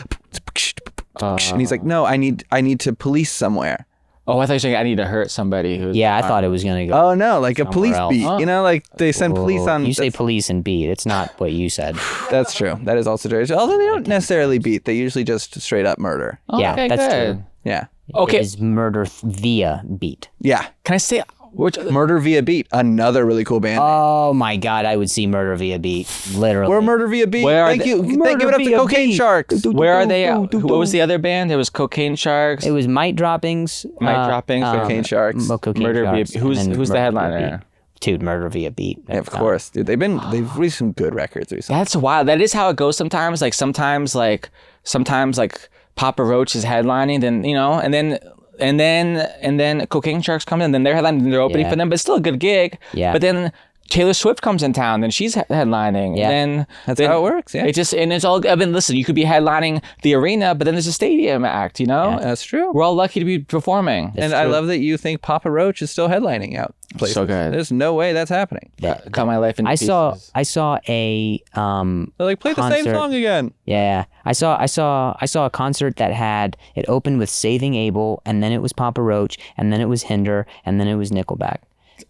and he's like, "No, I need to police somewhere." Oh, I thought you were saying I need to hurt somebody. Who's Yeah, I thought it was gonna go. Oh no, like a police else. beat. You know, like they send police on. You say that's- police and beat. It's not what you said. That's true. That is also true. Although they don't necessarily beat, they usually just straight up murder. Yeah, Okay, that's good. true. Yeah. Okay. It is murder via beat. Yeah. Can I say which? Murder via beat. Another really cool band. Oh my god, I would see murder via beat. Literally. We're Murder via beat. Where are Thank they- you. Thank Murder you. Give it up to via Cocaine beat. Sharks. Where are they? What was the other band? There was Cocaine Sharks. It was Mite Droppings. Mite Droppings, Cocaine Sharks. Cocaine Murder via. Sharks, Who's and then the Murder Via headliner? Beat. Dude, Murder via beat. Yeah, of course, dude. They've released some good records recently. That's wild. That is how it goes sometimes. Like sometimes Papa Roach is headlining, then and then Cocaine Sharks come in, then they're headlining, and they're opening Yeah. for them, but it's still a good gig. Yeah. But then Taylor Swift comes in town, then she's headlining. Yeah. And That's then how it works, yeah. It's all. I mean, listen, you could be headlining the arena, but then there's a stadium act. That's true. We're all lucky to be performing. And I love that you think Papa Roach is still headlining out places. So good. There's no way that's happening. Cut my life into I saw pieces. a They're like, play the same concert. song again. Yeah, I saw a concert that had it opened with Saving Abel, and then it was Papa Roach, and then it was Hinder, and then it was Nickelback.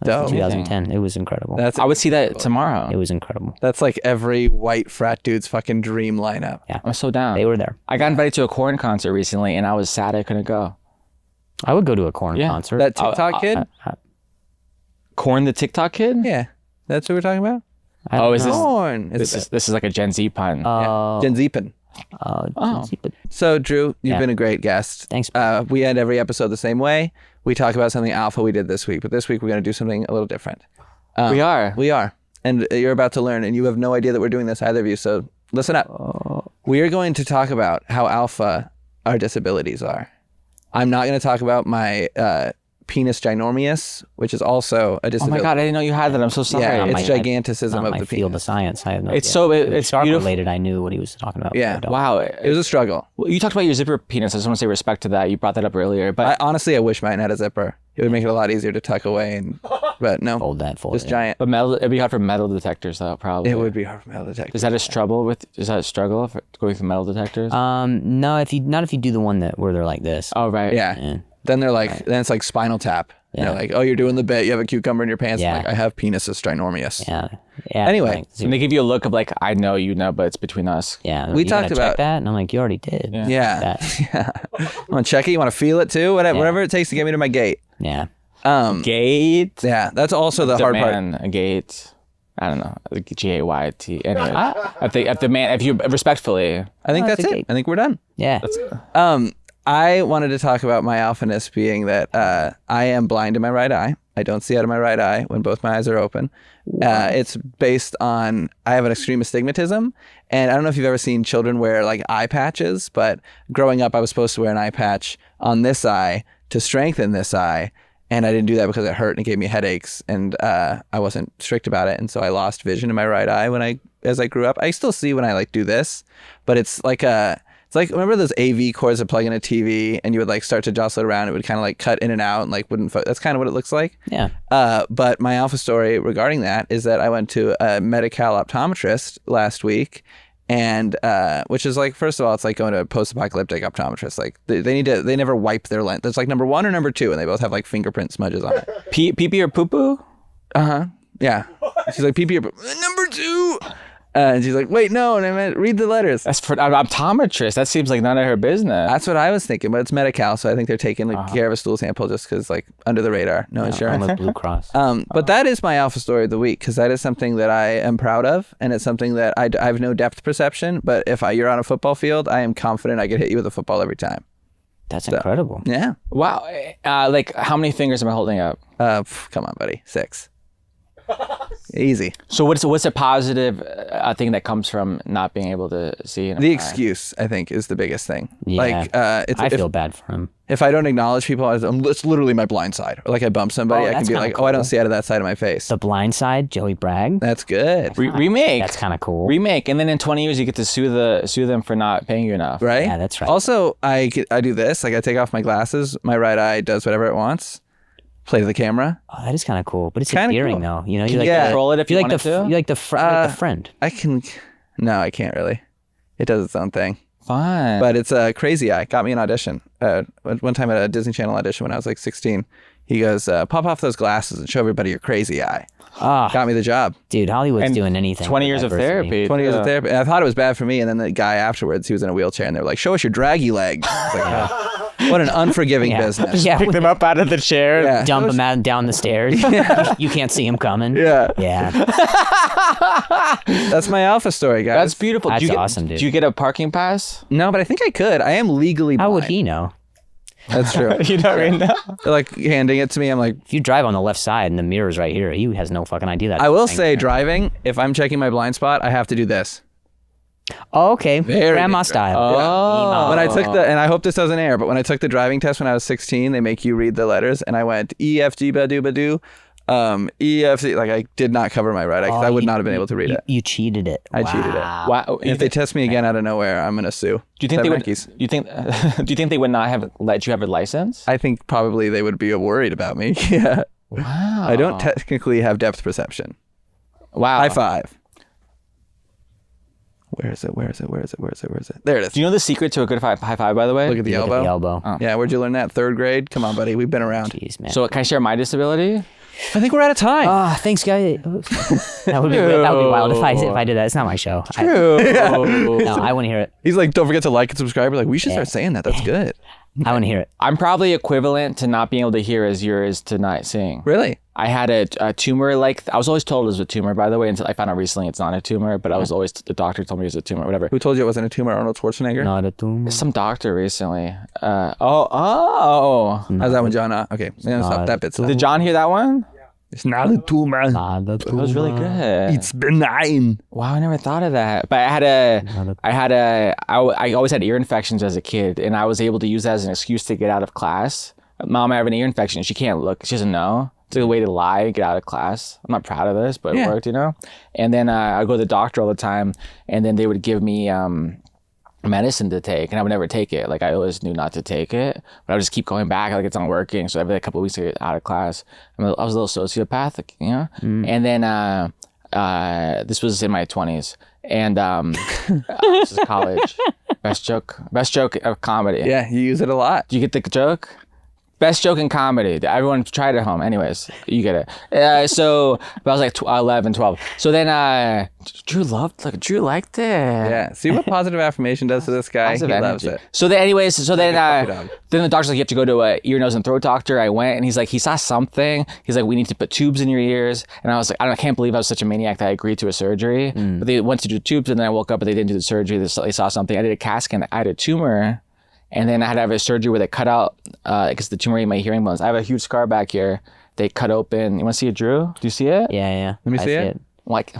Dope. 2010. It was incredible. That's I would see that tomorrow. It was incredible. That's like every white frat dude's fucking dream lineup. Yeah, I'm so down. they were there. I got invited to a Korn concert recently, and I was sad I couldn't go. I would go to a Korn Yeah. concert. That TikTok kid? Korn, the TikTok kid? Yeah. That's what we're talking about? Oh, is this Corn. this is like a Gen Z pun? Gen Zeepin. But So, Drew, you've Yeah. been a great guest. Thanks. We end every episode the same way. We talk about something alpha we did this week, but this week we're going to do something a little different. We are. We are. And you're about to learn, and you have no idea that we're doing this, either of you, so listen up. We are going to talk about how alpha our disabilities are. I'm not going to talk about my penis ginormous, which is also a Oh disability. my god, I didn't know you had that. I'm so sorry. Yeah, my- it's giganticism not of my the field of penis. science. I have no It's idea. so If it's shark beautiful. related. I knew what he was talking about. Yeah. but I don't. Wow. It was a struggle. You talked about your zipper penis. I just want to say respect to that. You brought that up earlier, but Honestly, I wish mine had a zipper. It would make it a lot easier to tuck away, but no, Fold that. Fold just it. giant. metal. It'd be hard for metal detectors though. Probably. It would be hard for metal detectors. Is that a struggle with? Is that a struggle for going through metal detectors? No, if you do the one where they're like this. oh right. Yeah. Yeah. Then they're like, then it's like Spinal Tap. Yeah. They're like, oh, you're doing the bit. You have a cucumber in your pants. Yeah. I'm like, I have penises ginormous. Yeah. Yeah. Anyway, like, And they give you a look of like, I know you know, but it's between us. yeah. we you gonna talked check about- that, and I'm like, you already did. Yeah. That. Yeah. Want to check it? You want to feel it too? Whatever it takes to get me to my gate. Yeah. Gate. Yeah. That's also the hard part. Demand a gate. I don't know. G-A-Y-T. Anyway, if the man, if you respectfully. I think Oh, that's it's a it. gate. I think we're done. Yeah. I wanted to talk about my alphaness being that I am blind in my right eye. I don't see out of my right eye when both my eyes are open. It's based on, I have an extreme astigmatism. And I don't know if you've ever seen children wear like eye patches, but growing up, I was supposed to wear an eye patch on this eye to strengthen this eye. And I didn't do that because it hurt and it gave me headaches. And I wasn't strict about it. And so I lost vision in my right eye as I grew up. I still see when I like do this, but it's like remember those AV cords that plug in a TV and you would like start to jostle it around. It would kind of like cut in and out and like wouldn't. That's kind of what it looks like. Yeah. But my alpha story regarding that is that I went to a Medi-Cal optometrist last week, and which is like, first of all, it's like going to a post-apocalyptic optometrist. Like they never wipe their lens. There's like number 1 or number 2, and they both have like fingerprint smudges on it. Pee-pee or poo-poo? Yeah. She's like, pee-pee or number 2. And she's like, wait, no. And I meant, read the letters. That's for an optometrist. That seems like none of her business. That's what I was thinking, but it's Medi-Cal, so I think they're taking like, care of a stool sample just because like under the radar, no I'm insurance. with Blue Cross. But that is my alpha story of the week because that is something that I am proud of, and it's something that I have no depth perception. But if you're on a football field, I am confident I could hit you with a football every time. That's incredible. Yeah. Wow. Like, how many fingers am I holding up? Come on, buddy. 6. Easy. So what's a positive thing that comes from not being able to see? The excuse, I think, is the biggest thing. Yeah. Like, I feel bad for him. if I don't acknowledge people, it's literally my blind side. Or like I bump somebody, I can that's be kinda like, oh, I don't see out of that side of my face. The Blind Side, Joey Bragg. That's good. Remake. That's kind of cool. Remake, and then in 20 years you get to sue them for not paying you enough. Right? Yeah, that's right. Also, I do this. Like I take off my glasses. My right eye does whatever it wants. Play to the camera. Oh, that is kind of cool, but it's Kinda endearing cool. though. You know, you Can like you Yeah. control it if you like wanted to? you like the friend. I can. No, I can't really. It does its own thing. Fun. But it's a Crazy Eye. Got me an audition. One time at a Disney Channel audition when I was like 16. He goes, pop off those glasses and show everybody your crazy eye. Ah, Got me the job. dude, Hollywood's And doing anything. 20 for years of diversity. therapy. 20 years Yeah. of therapy. And I thought it was bad for me. And then the guy afterwards, he was in a wheelchair and they were like, show us your draggy leg. I was like, what an unforgiving Yeah. business. Yeah, Pick them up out of the chair. Yeah. dump him out down the stairs. You can't see him coming. Yeah. Yeah. That's my alpha story, guys. That's beautiful. That's do you get, awesome, dude. Do you get a parking pass? No, but I think I could. I am legally blind. How would he know? That's true. You don't really know. They're like handing it to me. I'm like, If you drive on the left side and the mirror's right here, he has no fucking idea that. I will thing. say driving, if I'm checking my blind spot, I have to do this. Oh, okay. Very Grandma good. style. Oh. When I took and I hope this doesn't air, but when I took the driving test when I was 16, they make you read the letters, and I went E F G badoo badoo, E F C. Like I did not cover my right eye 'cause I would not have been able to read it. You cheated it. I cheated it. Wow. And if they test me again out of nowhere, I'm gonna sue. Do you think they would? Nikes. Do you think? Do you think they would not have let you have a license? I think probably they would be worried about me. Yeah. Wow. I don't technically have depth perception. Wow. High five. Where is it? Where is it? Where is it? Where is it? Where is it? There it is. Do you know the secret to a good high five? By the way. Look at the Look elbow. at the elbow. Yeah, where'd you learn that? 3rd grade? Come on, buddy. We've been around. Jeez, man. So can I share my disability? I think we're out of time. Ah, thanks, guys. that would be wild if I did that. It's not my show. No, I want to hear it. He's like, don't forget to like and subscribe. We're like, we should start saying that. That's good. I want to hear it. I'm probably equivalent to not being able to hear as yours is to not seeing. Really? I had a tumor. Like I was always told it was a tumor, by the way, until I found out recently it's not a tumor. But I was always the doctor told me it was a tumor, whatever. Who told you it wasn't a tumor? Arnold Schwarzenegger? Not a tumor. Some doctor recently. Oh. How's that one, John? Okay. Yeah, stop that bit. Did John hear that one? It's not a tumor. Not a That tumor. was really good. It's benign. Wow, I never thought of that. But I always had ear infections as a kid, and I was able to use that as an excuse to get out of class. Mom, I have an ear infection. She can't look. She doesn't know. It's a way to lie and get out of class. I'm not proud of this, but it worked, you know? And then I'd go to the doctor all the time, and then they would give me medicine to take, and I would never take it. Like I always knew not to take it, but I would just keep going back. Like it's not working. So every couple of weeks I get out of class. I was a little sociopathic, you know. And then this was in my 20s, and this is college. Best joke of comedy. Yeah, you use it a lot. Do you get the joke? Best joke in comedy. Everyone try it at home. Anyways, you get it. So but I was like 11, 12. So then Drew liked it. Yeah. See what positive affirmation does to this guy? Positive He loves energy. it. So then anyways, then dog. the doctor's like, you have to go to a ear, nose, and throat doctor. I went, and he's like, he saw something. He's like, we need to put tubes in your ears. And I was like, I can't believe I was such a maniac that I agreed to a surgery. But they went to do tubes, and then I woke up, but they didn't do the surgery. They saw something. I did a CAT scan. I had a tumor. And then I had to have a surgery where they cut out, because the tumor in my hearing bones. I have a huge scar back here. They cut open. You want to see it, Drew? Do you see it? Yeah. Let me I see it. Like,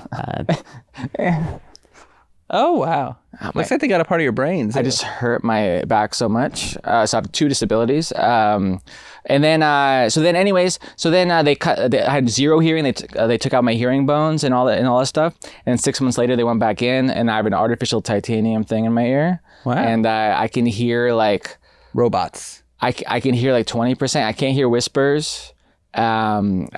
Oh, wow. Looks like they got a part of your brains. I just hurt my back so much. So I have 2 disabilities. And then, they cut. I had 0 hearing. They took out my hearing bones and all that stuff. And 6 months later, they went back in, and I have an artificial titanium thing in my ear. Wow. And I can hear like robots. I can hear like 20%. I can't hear whispers. Can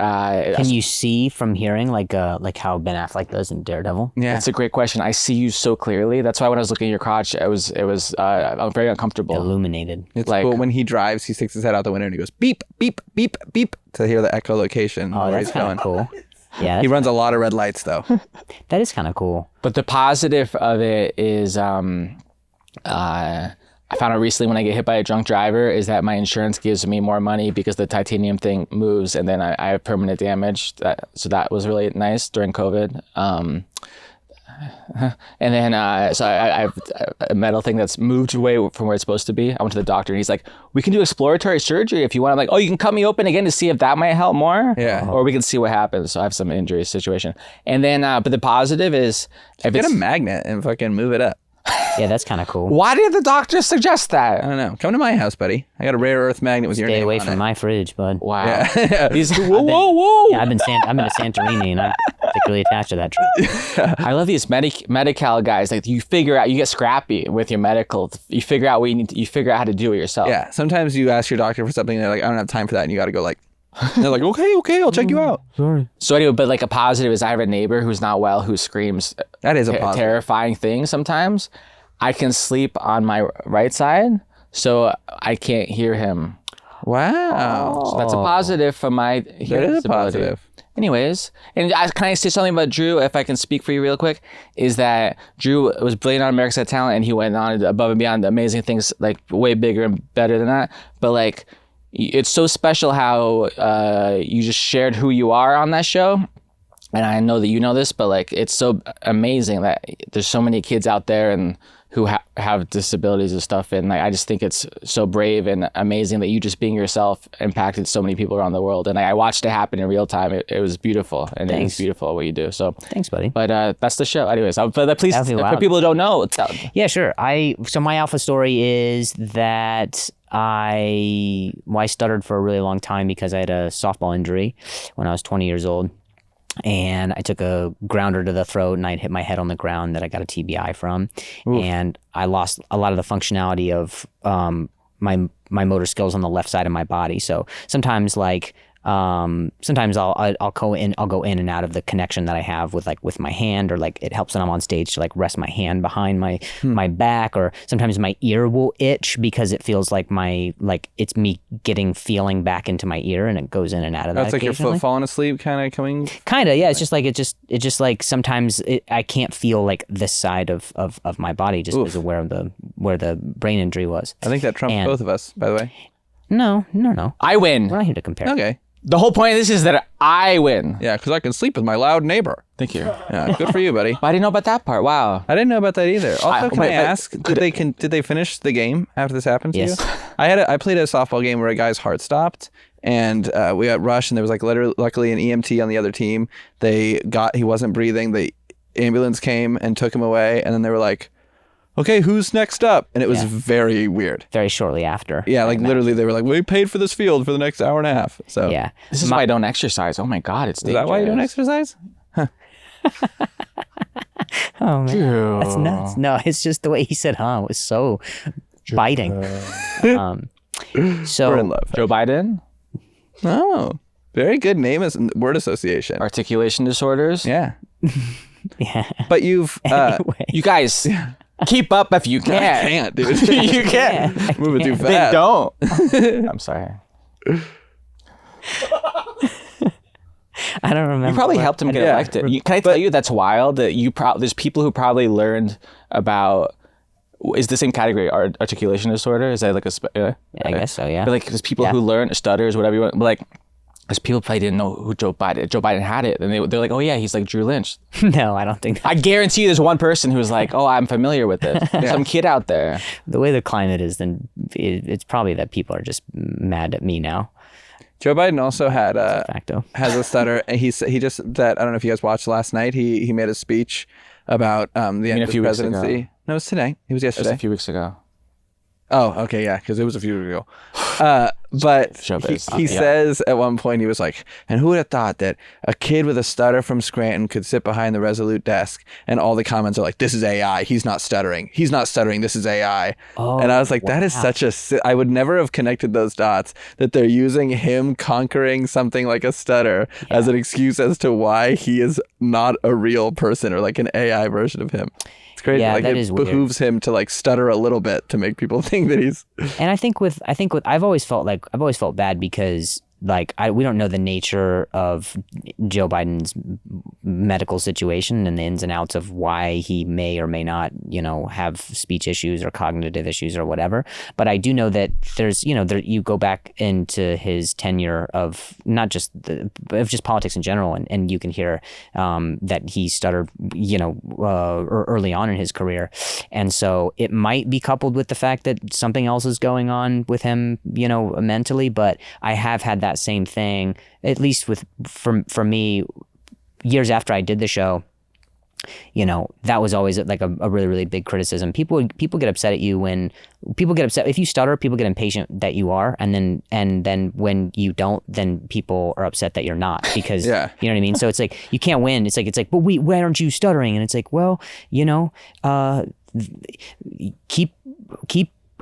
you see from hearing like how Ben Affleck does in Daredevil? Yeah. That's a great question. I see you so clearly. That's why when I was looking at your crotch, it was I'm very uncomfortable. Illuminated. It's like- cool when he drives, he sticks his head out the window and he goes beep, beep, beep, beep to hear the echolocation Oh, where that's he's kind going. of cool. Yeah, He runs a lot of red lights though. that is kind of cool. But the positive of it is, I found out recently when I get hit by a drunk driver is that my insurance gives me more money because the titanium thing moves, and then I have permanent damage. So that was really nice during COVID. And then, so I have a metal thing that's moved away from where it's supposed to be. I went to the doctor and he's like, we can do exploratory surgery if you want. I'm like, oh, you can cut me open again to see if that might help more? Yeah. Or we can see what happens. So I have some injury situation. And then, but the positive is... if Get it's, a magnet and fucking move it up. Yeah, that's kind of cool. why did the doctor suggest that? I don't know. Come to my house, buddy. I got a rare earth magnet with your Stay name away on from it. my fridge, bud. Wow. Yeah. These, whoa. Yeah, I've been to Santorini, and I'm particularly attached to that trip. I love these Medi-Cal guys. Like you figure out, you get scrappy with your medical. You figure out what you need to, you figure out how to do it yourself. Yeah. Sometimes you ask your doctor for something and they're like, I don't have time for that. And you got to go like, and they're like, okay, I'll check you out. So anyway, but like a positive is I have a neighbor who's not well who screams That is a positive. terrifying things sometimes. I can sleep on my right side, so I can't hear him. Wow. So that's a positive for my That hearing is a disability. positive. Anyways, and can I say something about Drew, if I can speak for you real quick, is that Drew was brilliant on America's Got Talent, and he went on above and beyond amazing things, like way bigger and better than that. But like, it's so special how you just shared who you are on that show. And I know that you know this, but like, it's so amazing that there's so many kids out there and who have disabilities and stuff. And like, I just think it's so brave and amazing that you just being yourself impacted so many people around the world. And I watched it happen in real time. It was beautiful. And it was Thanks. beautiful what you do. So Thanks, buddy. but that's the show. Anyways, but please, That'd be for wild. people who don't know, Yeah, sure. So my alpha story is that I stuttered for a really long time because I had a softball injury when I was 20 years old. And I took a grounder to the throat and I'd hit my head on the ground that I got a TBI from. Oof. And I lost a lot of the functionality of my motor skills on the left side of my body. So sometimes sometimes I'll go in and out of the connection that I have with my hand, or like it helps when I'm on stage to like rest my hand behind my back, or sometimes my ear will itch because it feels like it's me getting feeling back into my ear, and it goes in and out of that. That's like your foot falling asleep kind of coming. Kind of, yeah. It's just like sometimes I can't feel like this side of my body just because of where the brain injury was. I think that trumps both of us, by the way. No. I win. We're not here to compare. Okay. The whole point of this is that I win. Yeah, because I can sleep with my loud neighbor. Thank you. Yeah, good for you, buddy. But I didn't know about that part. Wow. I didn't know about that either. Also, can I wait, ask, did they finish the game after this happened to Yes. you? I played a softball game where a guy's heart stopped, and we got rushed, and there was like luckily an EMT on the other team. He wasn't breathing. The ambulance came and took him away, and then they were like, okay, who's next up? And it was very weird. Very shortly after. Yeah, like literally they were like, we paid for this field for the next hour and a half. So Yeah. This is why I don't exercise. Oh my God, it's is that why you don't exercise? Oh man, that's nuts. No, it's just the way he said "huh" was so biting. So We're in love. Joe Biden? Oh, very good name as word association. Articulation disorders? Yeah. yeah. But you've Anyway. You guys, keep up if you I can. can't, dude. You can't. Moving too Then fast. don't. I'm sorry. I don't remember. You probably helped him get Yeah. elected. Can I tell you that's wild that there's people who probably learned about, is the same category, articulation disorder? Is that like Yeah, I guess so. Yeah. But like there's people who learn stutters, whatever you want. But like there's people probably didn't know who Joe Biden had it, and they're like, oh yeah, he's like Drew Lynch. No, I don't think that. I guarantee there's one person who's like, oh, I'm familiar with this. Some kid out there. The way the climate is, then it's probably that people are just mad at me now. Joe Biden also had Facto. has a stutter, and he just that I don't know if you guys watched last night. He made a speech about the end a of few the weeks ago? presidency. No, it was today. It was It was yesterday. a few weeks ago. Oh, okay, yeah, because it was a few weeks ago. But Showbiz. he Yeah. says at one point, he was like, and who would have thought that a kid with a stutter from Scranton could sit behind the Resolute desk? And all the comments are like, this is AI. He's not stuttering. He's not stuttering. This is AI. Oh, and I was like, that is such I would never have connected those dots, that they're using him conquering something like a stutter as an excuse as to why he is not a real person or like an AI version of him. It's crazy. Yeah, like that it is weird. behooves him to like stutter a little bit to make people think that he's And I think with I've always felt bad because like we don't know the nature of Joe Biden's medical situation and the ins and outs of why he may or may not, have speech issues or cognitive issues or whatever. But I do know that there's, you go back into his tenure of not just of just politics in general, and you can hear that he stuttered, early on in his career. And so it might be coupled with the fact that something else is going on with him, mentally. But I have had that same thing, at least for me, years after I did the show. That was always like a really, really big criticism. People get upset at you when people get upset if you stutter. People get impatient that you are, and then when you don't, then people are upset that you're not, because you know what I mean. So it's like you can't win. It's like, but why aren't you stuttering? And it's like, well, keep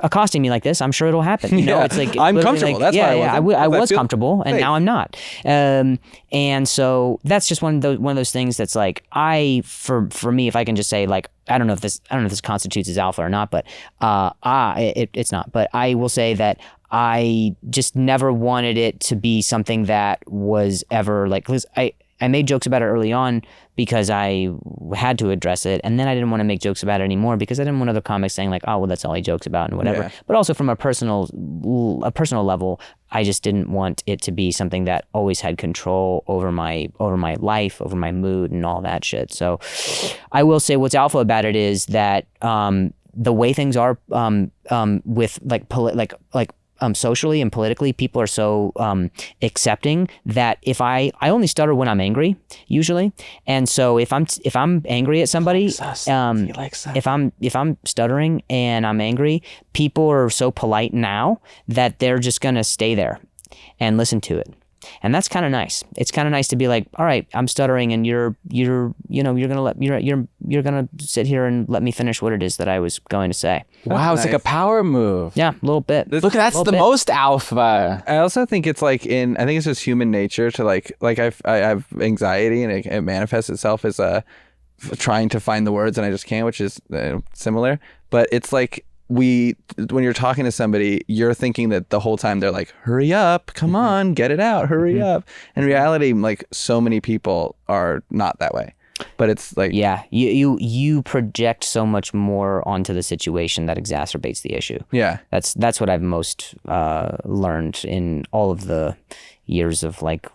accosting me like this, I'm sure it'll happen. It's like I'm comfortable. Like, that's why I was comfortable, and now I'm not. And so that's just one of those things that's like, for me, if I can just say, like, I don't know if this constitutes as alpha or not, but it's not. But I will say that I just never wanted it to be something that was ever like, because I made jokes about it early on because I had to address it, and then I didn't want to make jokes about it anymore because I didn't want other comics saying like, oh, well, that's all he jokes about and whatever. Yeah. But also from a personal level, I just didn't want it to be something that always had control over my life, over my mood, and all that shit. So I will say what's alpha about it is that the way things are with socially and politically, people are so accepting that if I only stutter when I'm angry usually, and so if I'm angry at somebody, if I'm stuttering and I'm angry, people are so polite now that they're just gonna stay there and listen to it. And that's kind of nice. It's kind of nice to be like, all right, I'm stuttering, and you're gonna sit here and let me finish what it is that I was going to say. Wow, it's like a power move. Yeah, a little bit. Look, that's the most alpha. I also think it's like I think it's just human nature to like I have anxiety, and it manifests itself as trying to find the words, and I just can't, which is similar. But it's like, when you're talking to somebody, you're thinking that the whole time they're like, hurry up, come on, get it out, hurry up. In reality, like, so many people are not that way. But it's like, yeah, you project so much more onto the situation that exacerbates the issue. Yeah, that's what I've most learned in all of the years of like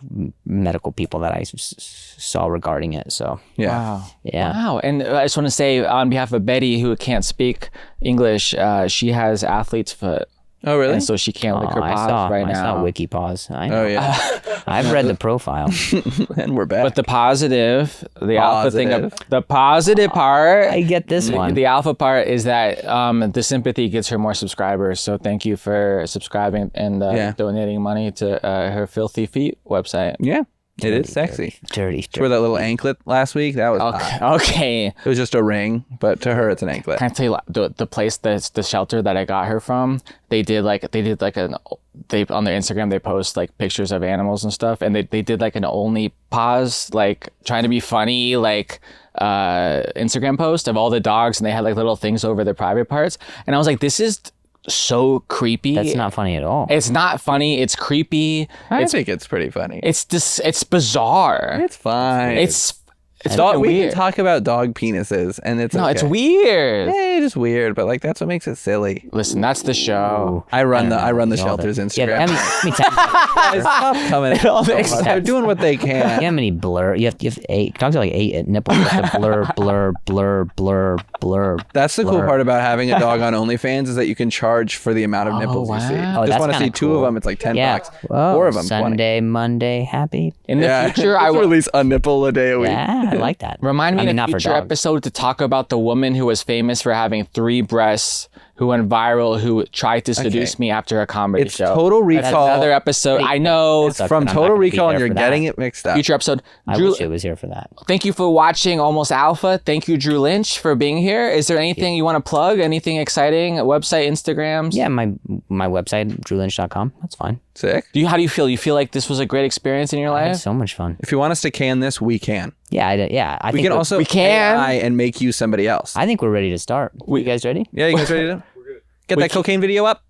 medical people that I saw regarding it. So yeah. Wow. And I just want to say on behalf of Betty, who can't speak English, she has athlete's foot. Oh, really? And so she can't lick her paws right now. I saw wiki paws. I know. Oh, yeah. I've read the profile. And we're back. But the positive, the alpha thing, the positive part. I get this one. The alpha part is that the sympathy gets her more subscribers. So thank you for subscribing and donating money to her Filthy Feet website. Yeah. It is sexy. Dirty. She wore that little anklet last week. That was okay. It was just a ring, but to her, it's an anklet. Can I tell you the place that's the shelter that I got her from? They did like on their Instagram, they post like pictures of animals and stuff, and they did like an only pause, like trying to be funny, like Instagram post of all the dogs, and they had like little things over their private parts, and I was like, this is so creepy. That's not funny at all. It's not funny. It's creepy. I think it's pretty funny. It's bizarre. It's fine. It's we weird. can talk about dog penises, and it's it's weird. Yeah, it's just weird, but like that's what makes it silly. Listen, that's the show. I run the shelter's Instagram. Yeah, let me tell you. Stop coming at all so much. They're doing what they can. You have many blur. You have 8. Talk to like 8 nipples. You have to blur. That's the cool part about having a dog on OnlyFans is that you can charge for the amount of nipples you see. Oh, Just want to see cool. 2 of them. It's like $10. Whoa, 4 of them. Sunday, 20. Monday, happy. In the future, I will will release a nipple a day a week. Yeah, I like that. Remind me in a future episode to talk about the woman who was famous for having 3 breasts, who went viral, who tried to seduce me after a comedy show. Total Recall. That's another episode. I know. It's from Total Recall, and you're getting it mixed up. Future episode. I wish it was here for that. Thank you for watching Almost Alpha. Thank you, Drew Lynch, for being here. Is there anything you want to plug? Anything exciting? Website, Instagrams? Yeah, my website, drewlynch.com. That's fine. Sick. How do you feel? You feel like this was a great experience in your I had life? so much fun. If you want us to can this, we can. Yeah, I think we can also AI and make you somebody else. I think we're ready to start. You guys ready? Yeah, you guys ready to get that cocaine video up?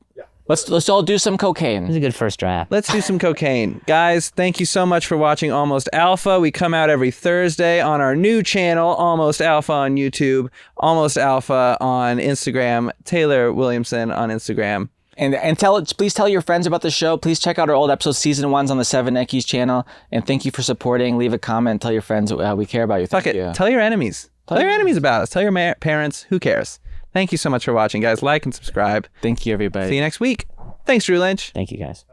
Let's all do some cocaine. It's a good first draft. Let's do some cocaine. Guys, thank you so much for watching Almost Alpha. We come out every Thursday on our new channel, Almost Alpha on YouTube, Almost Alpha on Instagram, Taylor Williamson on Instagram. And please tell your friends about the show. Please check out our old episodes, season 1's on the 7 Eckies channel. And thank you for supporting. Leave a comment. Tell your friends we care about you. Fuck it. Tell your enemies. Tell your enemies about us. Tell your parents. Who cares? Thank you so much for watching, guys. Like and subscribe. Thank you, everybody. See you next week. Thanks, Drew Lynch. Thank you, guys.